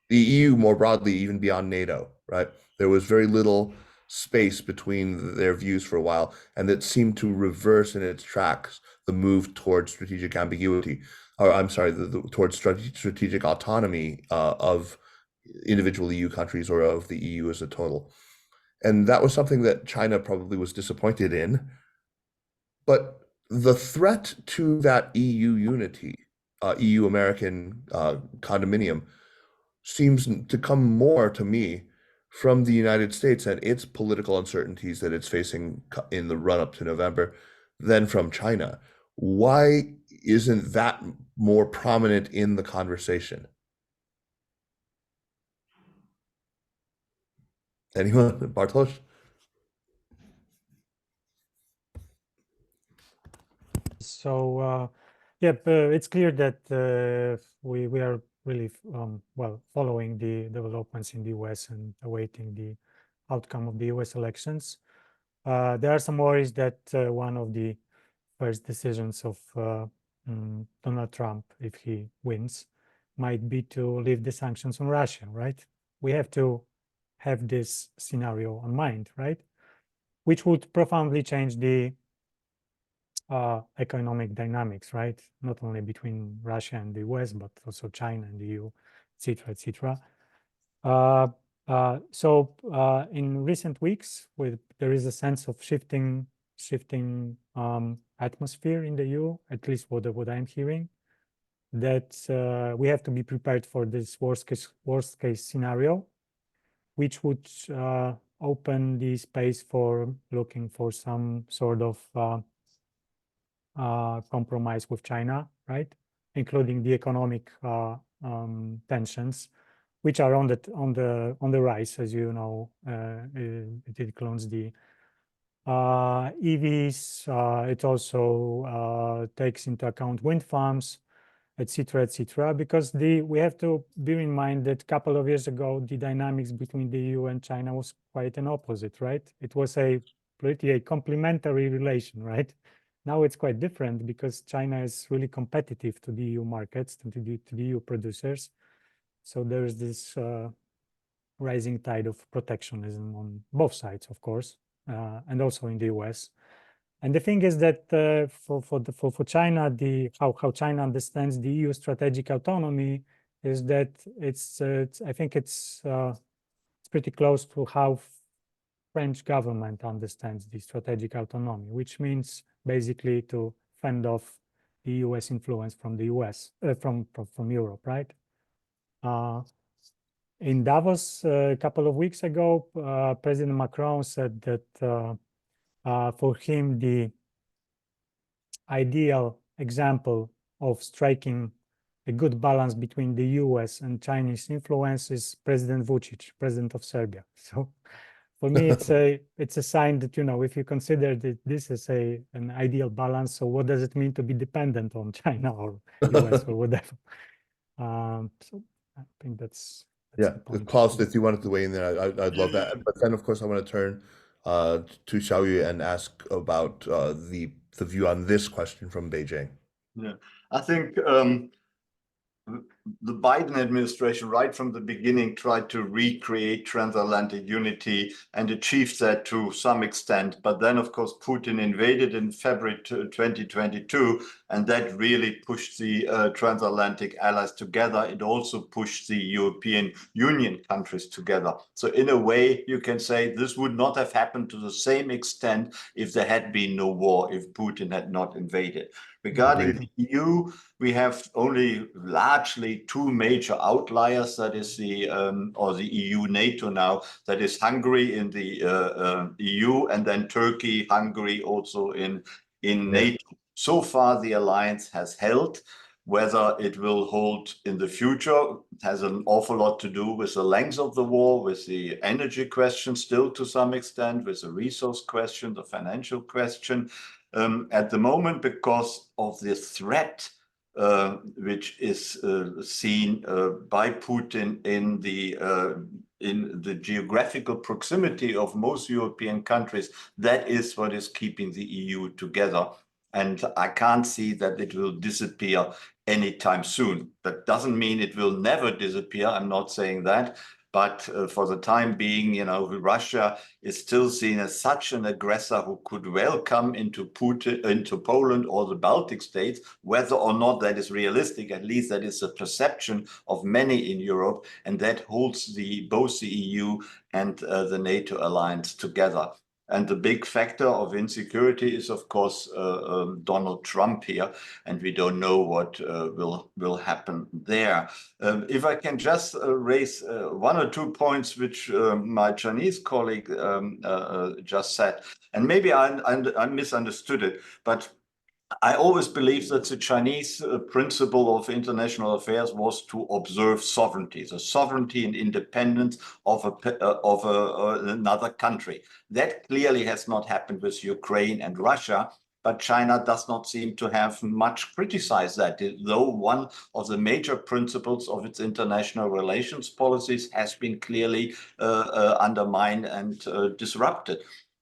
Speaker 1: the EU more broadly, even beyond NATO, right? There was very little space between their views for a while, and it seemed to reverse in its tracks the move towards strategic ambiguity, or I'm sorry, towards strategic autonomy of individual EU countries or of the EU as a total. And that was something that China probably was disappointed in. But the threat to that EU unity, EU-American condominium, seems to come more to me from the United States and its political uncertainties that it's facing in the run-up to November than from China. Why isn't that more prominent in the conversation? Anyone? Bartosz?
Speaker 3: So it's clear that we are really following the developments in the US and awaiting the outcome of the US elections. There are some worries that one of the first decisions of Donald Trump, if he wins, might be to lift the sanctions on Russia, right? We have to have this scenario on mind, right? Which would profoundly change the economic dynamics, right? Not only between Russia and the US, but also China and the EU, etc., etc. So in recent weeks, there is a sense of shifting atmosphere in the EU, at least what I'm hearing, that we have to be prepared for this worst case scenario, which would open the space for looking for some sort of compromise with China, right? Including the economic tensions, which are on the rise, as you know. It includes the EVs. It also takes into account wind farms, etc., etc. Because we have to bear in mind that a couple of years ago, the dynamics between the EU and China was quite an opposite, right? It was a complementary relation, right? Now it's quite different because China is really competitive to the EU markets, to the EU producers. So there is this rising tide of protectionism on both sides, of course, and also in the US. And the thing is that for China, how China understands the EU strategic autonomy is that I think it's pretty close to how French government understands the strategic autonomy, which means basically to fend off the US influence from the US, from Europe, right? In Davos a couple of weeks ago, President Macron said that for him, the ideal example of striking a good balance between the US and Chinese influence is President Vučić, president of Serbia. So for me, it's a sign that, you know, if you consider that this is an ideal balance, so what does it mean to be dependent on China or US or whatever? So I think that's
Speaker 1: yeah.
Speaker 3: the point.
Speaker 1: Klaus, if you wanted to weigh in there, I'd love that. But then, of course, I want to turn to Xiaoyu and ask about the view on this question from Beijing.
Speaker 5: Yeah, I think the Biden administration, right from the beginning, tried to recreate transatlantic unity and achieved that to some extent. But then, of course, Putin invaded in February 2022, and that really pushed the transatlantic allies together. It also pushed the European Union countries together. So in a way, you can say this would not have happened to the same extent if there had been no war, if Putin had not invaded. Regarding the EU, we have only largely two major outliers. That is the EU NATO now. That is Hungary in the EU, and then Turkey, Hungary also in NATO. So far, the alliance has held. Whether it will hold in the future has an awful lot to do with the length of the war, with the energy question still to some extent, with the resource question, the financial question. At the moment, because of the threat which is seen by Putin in the geographical proximity of most European countries, that is what is keeping the EU together. And I can't see that it will disappear anytime soon. That doesn't mean it will never disappear. I'm not saying that. But for the time being, you know, Russia is still seen as such an aggressor who could well come into Poland or the Baltic states. Whether or not that is realistic, at least that is a perception of many in Europe, and that holds both the EU and the NATO alliance together. And the big factor of insecurity is, of course, Donald Trump here, and we don't know what will happen there. If I can just raise one or two points which my Chinese colleague just said, and maybe I misunderstood it, but I always believed that the Chinese principle of international affairs was to observe sovereignty, the sovereignty and independence of another country. That clearly has not happened with Ukraine and Russia. but China does not seem to have much criticized that, though one of the major principles of its international relations policies has been clearly undermined and disrupted.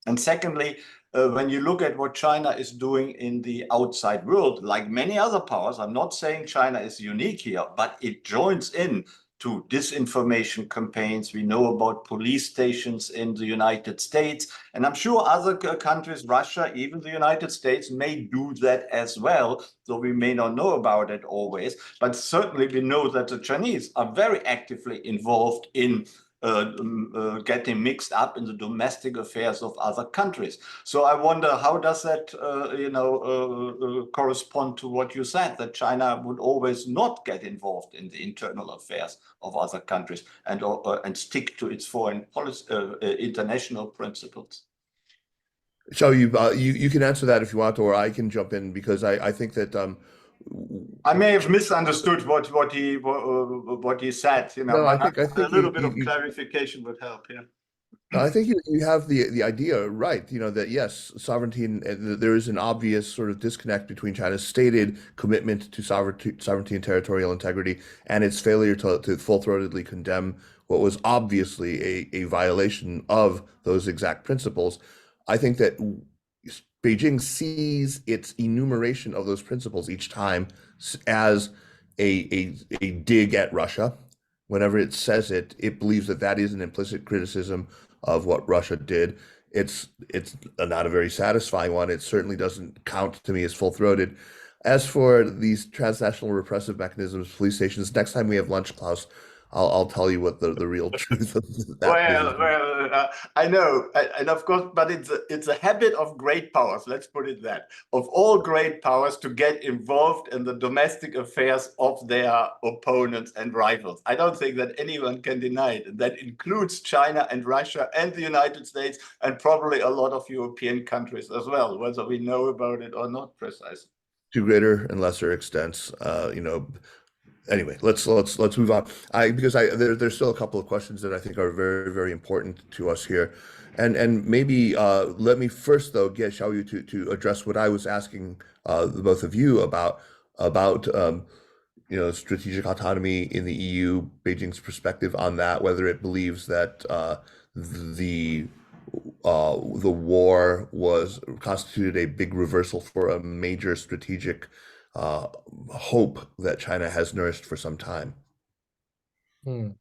Speaker 5: And secondly, when you look at what China is doing in the outside world, like many other powers, I'm not saying China is unique here, but it joins in to disinformation campaigns. We know about police stations in the United States, and I'm sure other countries, Russia, even the United States, may do that as well, though we may not know about it always. But certainly we know that the Chinese are very actively involved in getting mixed up in the domestic affairs of other countries. So I wonder, how does that correspond to what you said, that China would always not get involved in the internal affairs of other countries and stick to its foreign policy, international principles?
Speaker 1: So you can answer that if you want, or I can jump in, because I think that
Speaker 5: I may have misunderstood what he said.
Speaker 1: No, I think
Speaker 5: a little bit of clarification would help. Yeah.
Speaker 1: I think you have the idea right. That yes, sovereignty, and there is an obvious sort of disconnect between China's stated commitment to sovereignty and territorial integrity and its failure to full-throatedly condemn what was obviously a violation of those exact principles. I think that Beijing sees its enumeration of those principles each time as a dig at Russia. Whenever it says it, it believes that is an implicit criticism of what Russia did. It's not a very satisfying one. It certainly doesn't count to me as full-throated. As for these transnational repressive mechanisms, police stations, next time we have lunch, Klaus, I'll tell you what the real truth of that is.
Speaker 5: I know, and of course, but it's a habit of great powers, let's put it that, of all great powers to get involved in the domestic affairs of their opponents and rivals. I don't think that anyone can deny it. That includes China and Russia and the United States and probably a lot of European countries as well, whether we know about it or not precisely.
Speaker 1: To greater and lesser extents, Anyway, let's move on. Because there's still a couple of questions that I think are very, very important to us here, and maybe let me first though get Xiaoyu to address what I was asking the both of you about strategic autonomy in the EU, Beijing's perspective on that, whether it believes that the war constituted a big reversal for a major strategic hope that China has nourished for some time.
Speaker 4: In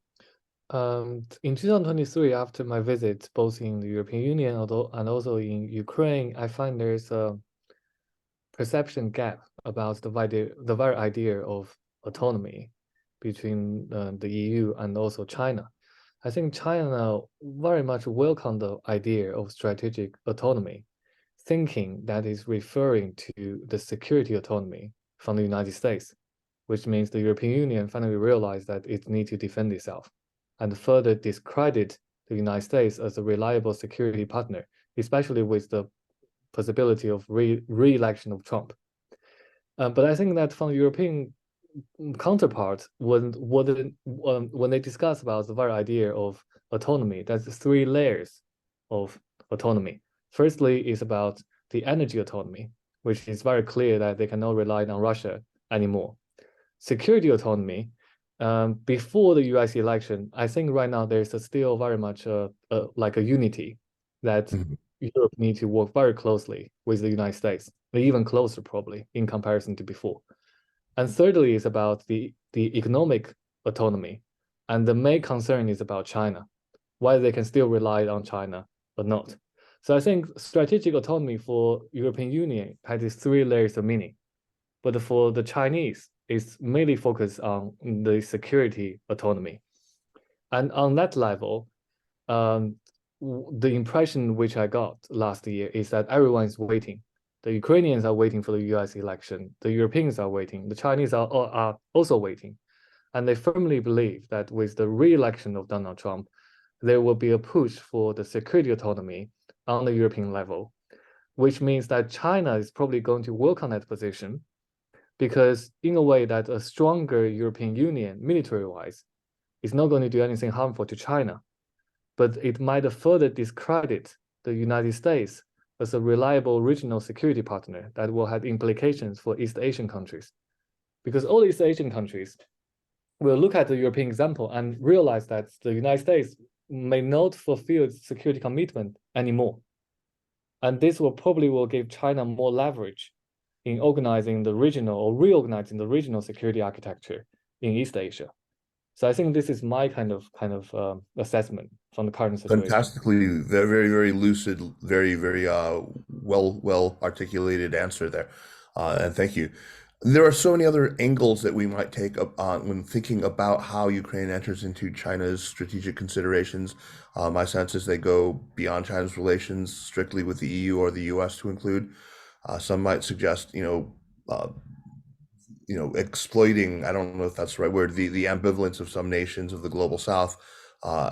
Speaker 4: 2023, after my visit both in the European Union and also in Ukraine, I find there's a perception gap about the very idea of autonomy between the EU and also China. I think China very much welcomed the idea of strategic autonomy, thinking that is referring to the security autonomy from the United States, which means the European Union finally realized that it needs to defend itself and further discredit the United States as a reliable security partner, especially with the possibility of re-election of Trump. But I think that from the European counterpart, when they discuss about the very idea of autonomy, there's three layers of autonomy. Firstly is about the energy autonomy, which is very clear that they cannot rely on Russia anymore. Security autonomy, before the US election, I think right now there's still very much like a unity that Europe needs to work very closely with the United States, even closer probably in comparison to before. And thirdly is about the economic autonomy. And the main concern is about China, whether they can still rely on China or not. So I think strategic autonomy for European Union has these three layers of meaning. But for the Chinese, it's mainly focused on the security autonomy. And on that level, the impression which I got last year is that everyone is waiting. The Ukrainians are waiting for the US election. The Europeans are waiting. The Chinese are also waiting. And they firmly believe that with the re-election of Donald Trump, there will be a push for the security autonomy on the European level, which means that China is probably going to work on that position, because in a way that a stronger European Union, military-wise, is not going to do anything harmful to China, but it might further discredit the United States as a reliable regional security partner that will have implications for East Asian countries. Because all East Asian countries will look at the European example and realize that the United States may not fulfill its security commitment anymore. And this will probably give China more leverage in organizing the regional or reorganizing the regional security architecture in East Asia. So I think this is my kind of assessment from the current situation.
Speaker 1: Fantastically, very, very, very lucid, very, very well articulated answer there, and thank you. There are so many other angles that we might take up on when thinking about how Ukraine enters into China's strategic considerations. My sense is they go beyond China's relations strictly with the EU or the US to include. Some might suggest, exploiting, I don't know if that's the right word, the ambivalence of some nations of the global South,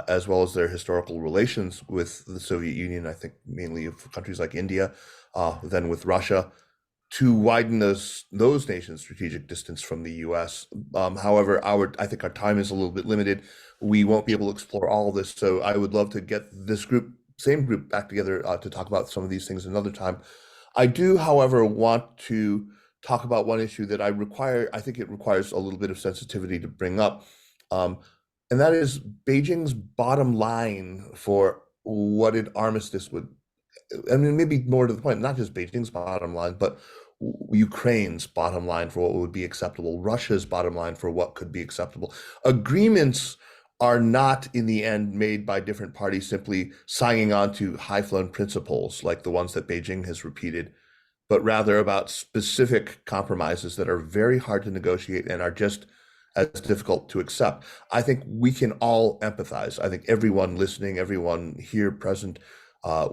Speaker 1: as well as their historical relations with the Soviet Union, I think mainly of countries like India, then with Russia, to widen those nations' strategic distance from the US. However, I think our time is a little bit limited. We won't be able to explore all of this, so I would love to get this same group back together to talk about some of these things another time. I do, however, want to talk about one issue that I think it requires a little bit of sensitivity to bring up, and that is Beijing's bottom line for what an armistice would, I mean, maybe more to the point, not just Beijing's bottom line, but Ukraine's bottom line for what would be acceptable, Russia's bottom line for what could be acceptable. Agreements are not in the end made by different parties simply signing on to high-flown principles like the ones that Beijing has repeated, but rather about specific compromises that are very hard to negotiate and are just as difficult to accept. I think we can all empathize. I think everyone listening, everyone here present,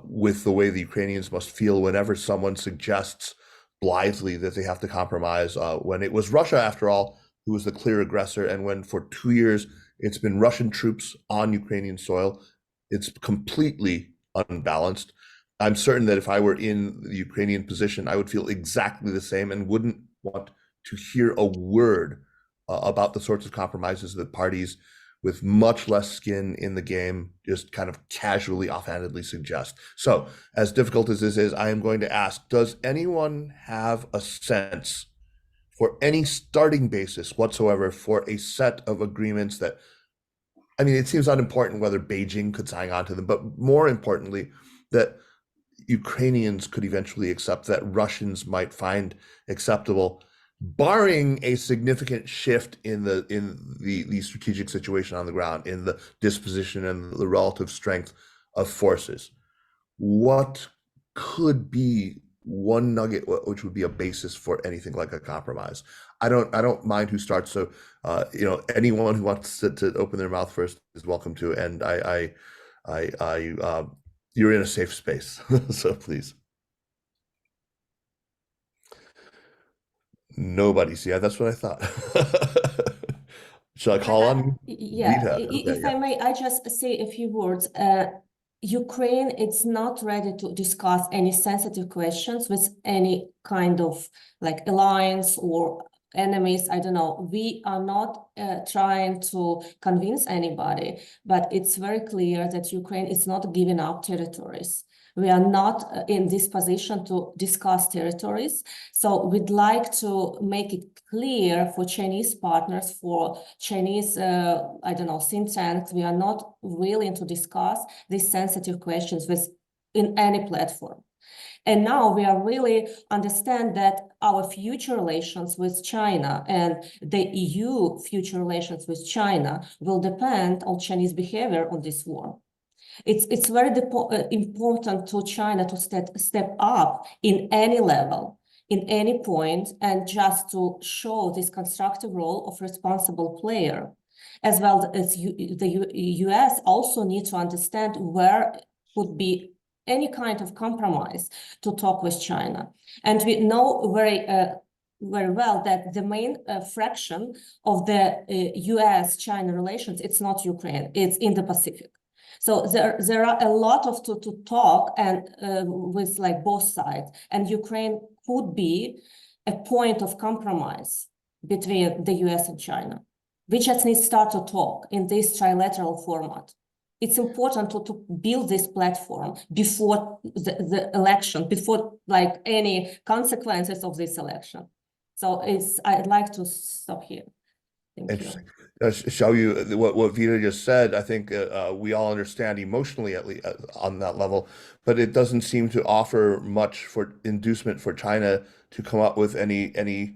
Speaker 1: with the way the Ukrainians must feel whenever someone suggests blithely that they have to compromise, when it was Russia, after all, who was the clear aggressor, and when for 2 years it's been Russian troops on Ukrainian soil. It's completely unbalanced. I'm certain that if I were in the Ukrainian position, I would feel exactly the same and wouldn't want to hear a word about the sorts of compromises that parties with much less skin in the game just kind of casually, offhandedly suggest. So, as difficult as this is, I am going to ask, does anyone have a sense for any starting basis whatsoever for a set of agreements that, I mean, it seems unimportant whether Beijing could sign on to them, but more importantly, that Ukrainians could eventually accept, that Russians might find acceptable, barring a significant shift in the strategic situation on the ground, in the disposition and the relative strength of forces. What could be one nugget which would be a basis for anything like a compromise? I don't mind who starts. So anyone who wants to open their mouth first is welcome to. And you're in a safe space, so please. Nobody's. Yeah, that's what I thought. Shall I call on Vita?
Speaker 2: If I may, I just say a few words. Ukraine, it's not ready to discuss any sensitive questions with any kind of like alliance or enemies. I don't know. We are not trying to convince anybody, but it's very clear that Ukraine is not giving up territories. We are not in this position to discuss territories. So we'd like to make it clear for Chinese partners, for Chinese, think tanks, we are not willing to discuss these sensitive questions in any platform. And now we are really understand that our future relations with China and the EU future relations with China will depend on Chinese behavior on this war. It's very important to China to step up in any level, in any point, and just to show this constructive role of responsible player, as well as the US also need to understand where would be any kind of compromise to talk with China. And we know very well that the main fraction of the US-China relations, it's not Ukraine, it's in the Pacific. So there are a lot of to talk and with like both sides, and Ukraine could be a point of compromise between the US and China. We just need to start to talk in this trilateral format. it's important to build this platform before the election, before like any consequences of this election. So I'd like to stop here. Thank you.
Speaker 1: Interesting. Xiaoyu, what Vita just said, I think we all understand emotionally, at least on that level, but it doesn't seem to offer much for inducement for China to come up with any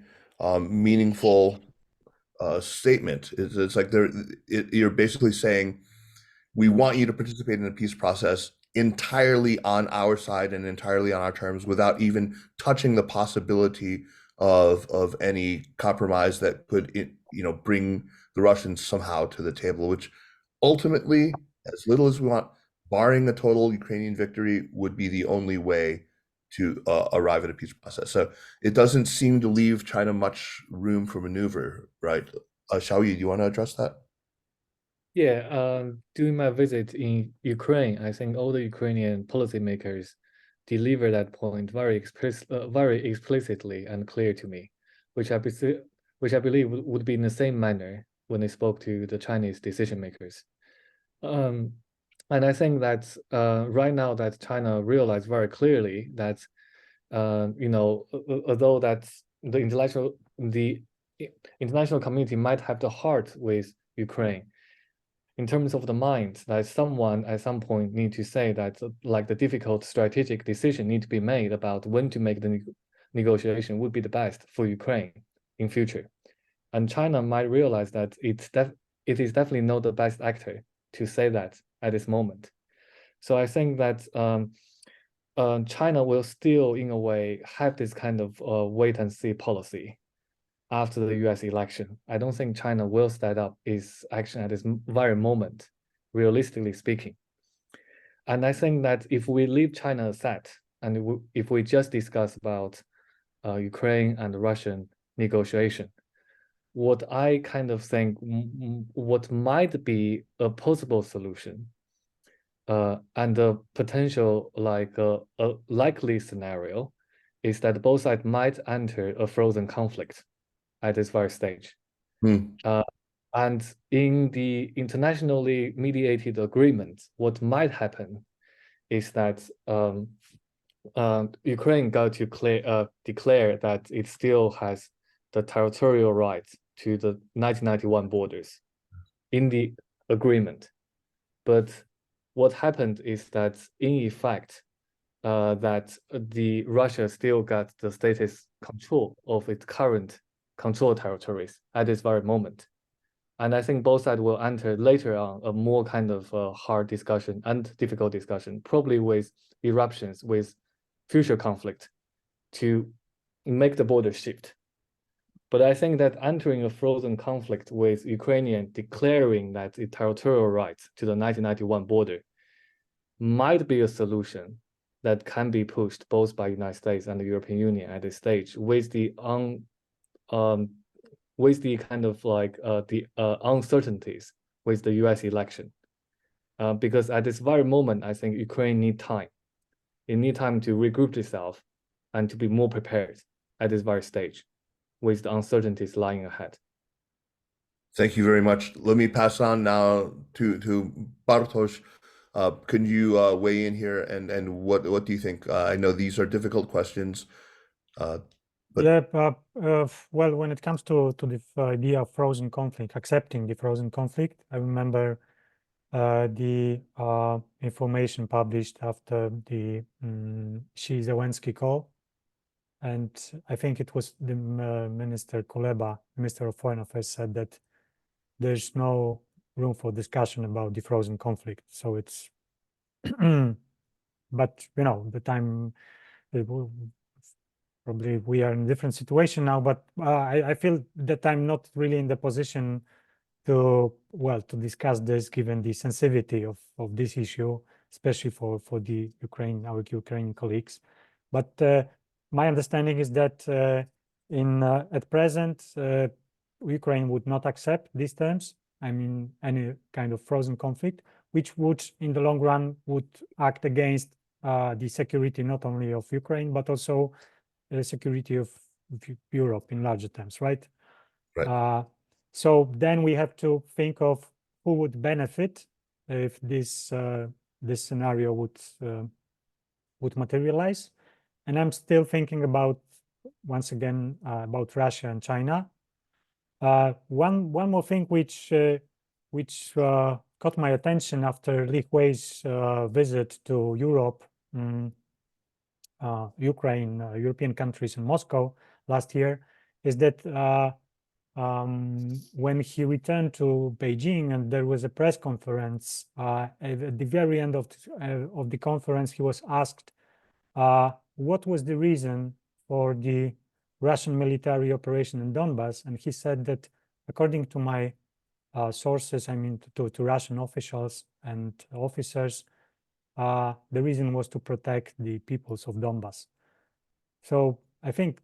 Speaker 1: meaningful statement. It's like you're basically saying, we want you to participate in the peace process entirely on our side and entirely on our terms, without even touching the possibility of any compromise that could, bring the Russians somehow to the table, which ultimately, as little as we want, barring a total Ukrainian victory, would be the only way to arrive at a peace process. So it doesn't seem to leave China much room for maneuver, right? Xiaoyu, do you want to address that?
Speaker 4: Yeah, during my visit in Ukraine, I think all the Ukrainian policymakers delivered that point very explicitly and clear to me, which I believe would be in the same manner when they spoke to the Chinese decision makers. And I think that right now that China realized very clearly that although that the international community might have the heart with Ukraine, in terms of the mind, that someone at some point need to say that like the difficult strategic decision need to be made about when to make the negotiation would be the best for Ukraine in future. And China might realize that it is definitely not the best actor to say that at this moment. So I think that China will still, in a way, have this kind of wait and see policy after the US election. I don't think China will step up its action at this very moment, realistically speaking. And I think that if we leave China aside, and if we just discuss about Ukraine and the Russian negotiation, what I kind of think what might be a possible solution and a potential like a likely scenario is that both sides might enter a frozen conflict at this very stage. And in the internationally mediated agreement, what might happen is that Ukraine got to declare that it still has the territorial rights to the 1991 borders in the agreement. But what happened is that in effect, that the Russia still got the status control of its current controlled territories at this very moment. And I think both sides will enter later on a more kind of hard discussion and difficult discussion, probably with eruptions, with future conflict to make the border shift. But I think that entering a frozen conflict with Ukrainian declaring that the territorial rights to the 1991 border might be a solution that can be pushed both by the United States and the European Union at this stage, with the kind of like the uncertainties with the US election. Because at this very moment, I think Ukraine need time. It need time to regroup itself and to be more prepared at this very stage with the uncertainties lying ahead.
Speaker 1: Thank you very much. Let me pass on now to Bartosz. Can you weigh in here and what do you think? I know these are difficult questions.
Speaker 3: Well, when it comes to the idea of frozen conflict, accepting the frozen conflict, I remember the information published after the Zelensky call. And I think it was the Minister Kuleba, Minister of Foreign Affairs, said that there's no room for discussion about the frozen conflict. So it's, but the time, probably we are in a different situation now, but I feel that I'm not really in the position to discuss this, given the sensitivity of this issue, especially for the our Ukrainian colleagues. But my understanding is that at present, Ukraine would not accept these terms. I mean, any kind of frozen conflict, which would, in the long run, would act against the security not only of Ukraine but also the security of Europe in larger terms, right?
Speaker 1: Right.
Speaker 3: So then we have to think of who would benefit if this this scenario would materialize. And I'm still thinking about, once again, about Russia and China. One more thing which caught my attention after Li Hui's visit to Europe, Ukraine, European countries, and Moscow last year, is that when he returned to Beijing and there was a press conference, at the very end of the conference, he was asked what was the reason for the Russian military operation in Donbass, and he said that, according to my sources, I mean to Russian officials and officers, the reason was to protect the peoples of Donbass. So I think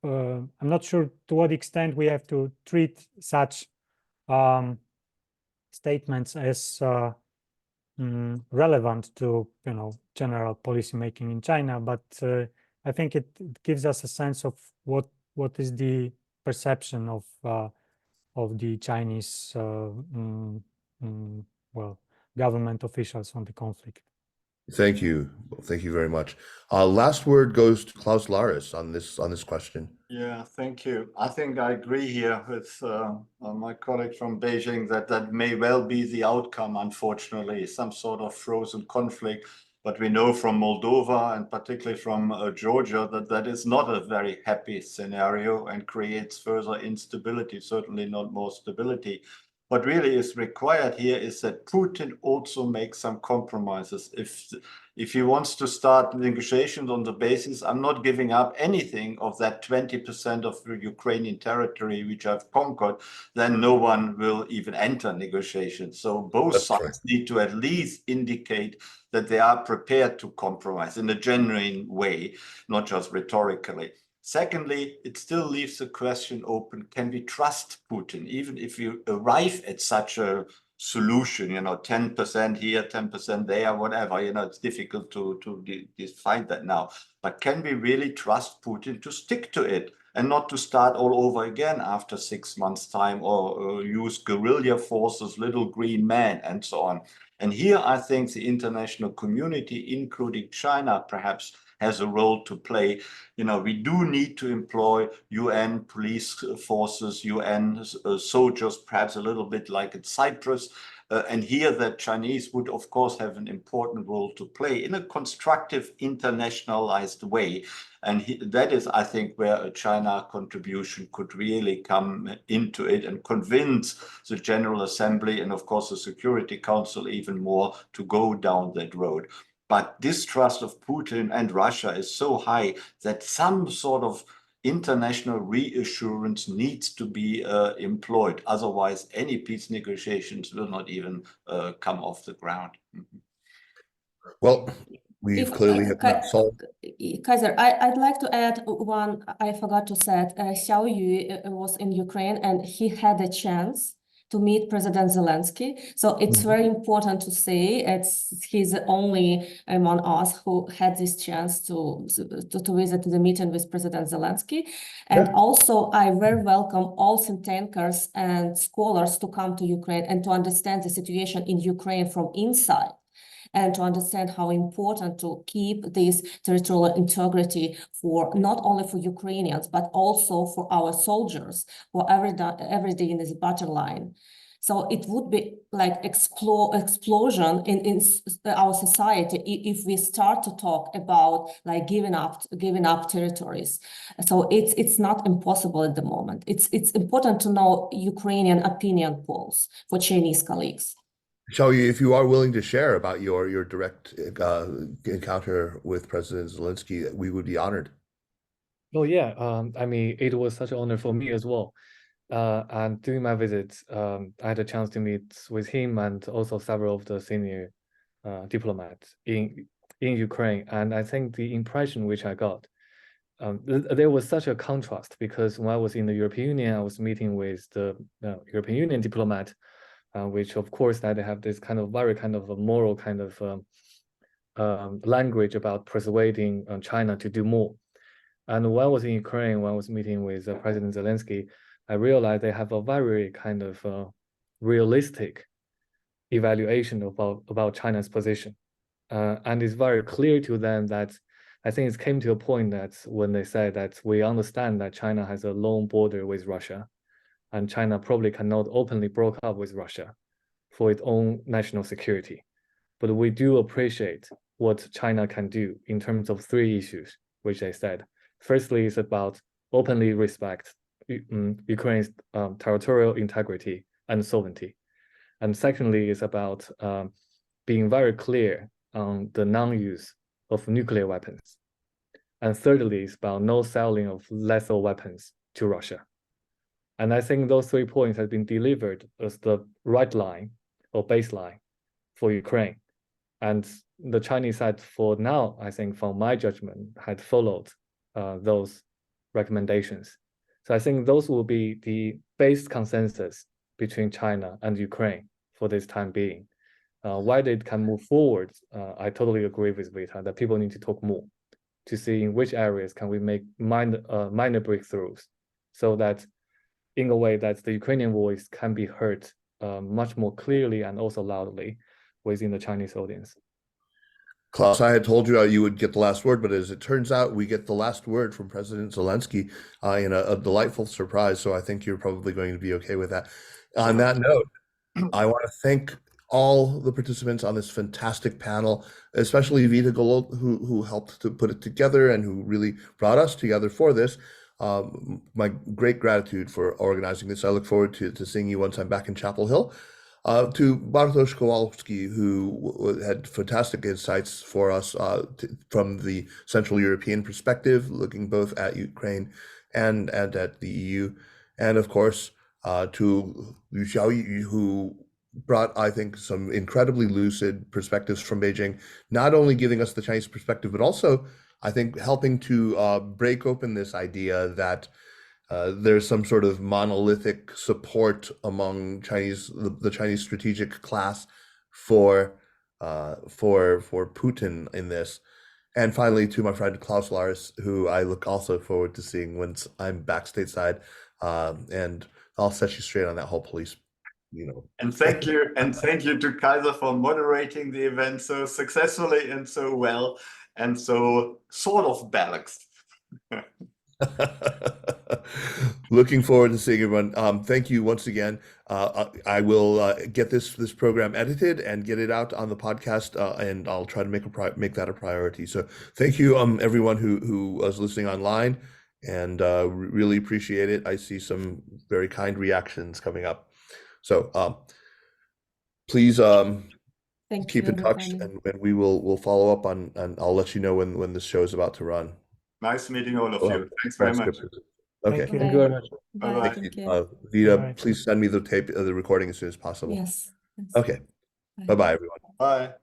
Speaker 3: I'm not sure to what extent we have to treat such statements as relevant to general policy making in China, but I think it gives us a sense of what is the perception of the Chinese government officials on the conflict.
Speaker 1: Thank you very much. Last word goes to Klaus Larres on this question.
Speaker 5: Yeah, thank you. I think I agree here with my colleague from Beijing that may well be the outcome, unfortunately, some sort of frozen conflict. But we know from Moldova and particularly from Georgia that is not a very happy scenario and creates further instability, certainly not more stability. What really is required here is that Putin also makes some compromises. If he wants to start negotiations on the basis, I'm not giving up anything of that 20% of the Ukrainian territory which I've conquered, then no one will even enter negotiations. So both sides need to at least indicate that they are prepared to compromise in a genuine way, not just rhetorically. Secondly, it still leaves the question open, can we trust Putin? Even if you arrive at such a solution, 10% here, 10% there, whatever, it's difficult to define that now. But can we really trust Putin to stick to it and not to start all over again after 6 months' time or use guerrilla forces, little green men, and so on? And here I think the international community, including China, perhaps has a role to play. We do need to employ UN police forces, UN soldiers, perhaps a little bit like in Cyprus. And here the Chinese would, of course, have an important role to play in a constructive, internationalized way. And that is, I think, where a China contribution could really come into it and convince the General Assembly and, of course, the Security Council even more to go down that road. But distrust of Putin and Russia is so high that some sort of international reassurance needs to be employed. Otherwise, any peace negotiations will not even come off the ground.
Speaker 1: Well, we clearly have not solved.
Speaker 2: Kaiser, I'd like to add one I forgot to say. Xiaoyu was in Ukraine and he had a chance to meet President Zelensky. So it's very important to say he's the only among us who had this chance to visit the meeting with President Zelensky. And also I very welcome all think tankers and scholars to come to Ukraine and to understand the situation in Ukraine from inside, and to understand how important to keep this territorial integrity for not only for Ukrainians, but also for our soldiers who are every day in this battle line. So it would be like explosion in our society if we start to talk about like giving up territories. So it's not impossible at the moment. It's important to know Ukrainian opinion polls for Chinese colleagues.
Speaker 1: Xiaoyu, if you are willing to share about your direct encounter with President Zelensky, we would be honored.
Speaker 4: Oh yeah, I mean, it was such an honor for me as well. And during my visit, I had a chance to meet with him and also several of the senior diplomats in Ukraine. And I think the impression which I got, there was such a contrast, because when I was in the European Union, I was meeting with the European Union diplomat, which of course that they have this kind of very kind of a moral kind of language about persuading China to do more. And when I was in Ukraine, when I was meeting with President Zelensky, I realized they have a very kind of realistic evaluation about China's position. And it's very clear to them that I think it came to a point that when they said that we understand that China has a long border with Russia, and China probably cannot openly break up with Russia for its own national security. But we do appreciate what China can do in terms of three issues, which they said. Firstly, it's about openly respect Ukraine's territorial integrity and sovereignty. And secondly, it's about being very clear on the non-use of nuclear weapons. And thirdly, it's about no selling of lethal weapons to Russia. And I think those 3 points have been delivered as the right line or baseline for Ukraine. And the Chinese side, for now, I think from my judgment, had followed those recommendations. So I think those will be the base consensus between China and Ukraine for this time being. Why they can move forward, I totally agree with Vita that people need to talk more to see in which areas can we make minor breakthroughs, so that in a way that the Ukrainian voice can be heard much more clearly and also loudly within the Chinese audience.
Speaker 1: Klaus, I had told you you would get the last word, but as it turns out, we get the last word from President Zelensky in a delightful surprise. So I think you're probably going to be okay with that. On that note, I want to thank all the participants on this fantastic panel, especially Vita Golod, who helped to put it together and who really brought us together for this. My great gratitude for organizing this. I look forward to seeing you once I'm back in Chapel Hill. To Bartosz Kowalski, who had fantastic insights for us from the Central European perspective, looking both at Ukraine and at the EU. And of course, to Xiaoyu, who brought, I think, some incredibly lucid perspectives from Beijing, not only giving us the Chinese perspective, but also, I think, helping to break open this idea that there's some sort of monolithic support among the Chinese strategic class for Putin in this. And finally, to my friend Klaus Larres, who I look also forward to seeing once I'm back stateside, and I'll set you straight on that whole police.
Speaker 5: And thank you to Kaiser for moderating the event so successfully and so well and so sort of balanced.
Speaker 1: Looking forward to seeing everyone. Thank you once again. I will get this program edited and get it out on the podcast, and I'll try to make that a priority. So thank you, everyone who was listening online, and really appreciate it. I see some very kind reactions coming up. So please keep in touch, and we will follow up on, and I'll let you know when this show is about to run.
Speaker 5: Nice meeting all of you. Thanks very much.
Speaker 1: Okay.
Speaker 4: Thank you very much.
Speaker 5: Bye-bye.
Speaker 2: Thank you.
Speaker 1: Vita,
Speaker 3: Bye.
Speaker 1: please send me the tape of the recording as soon as possible.
Speaker 2: Yes.
Speaker 1: Okay. Bye-bye, everyone.
Speaker 5: Bye.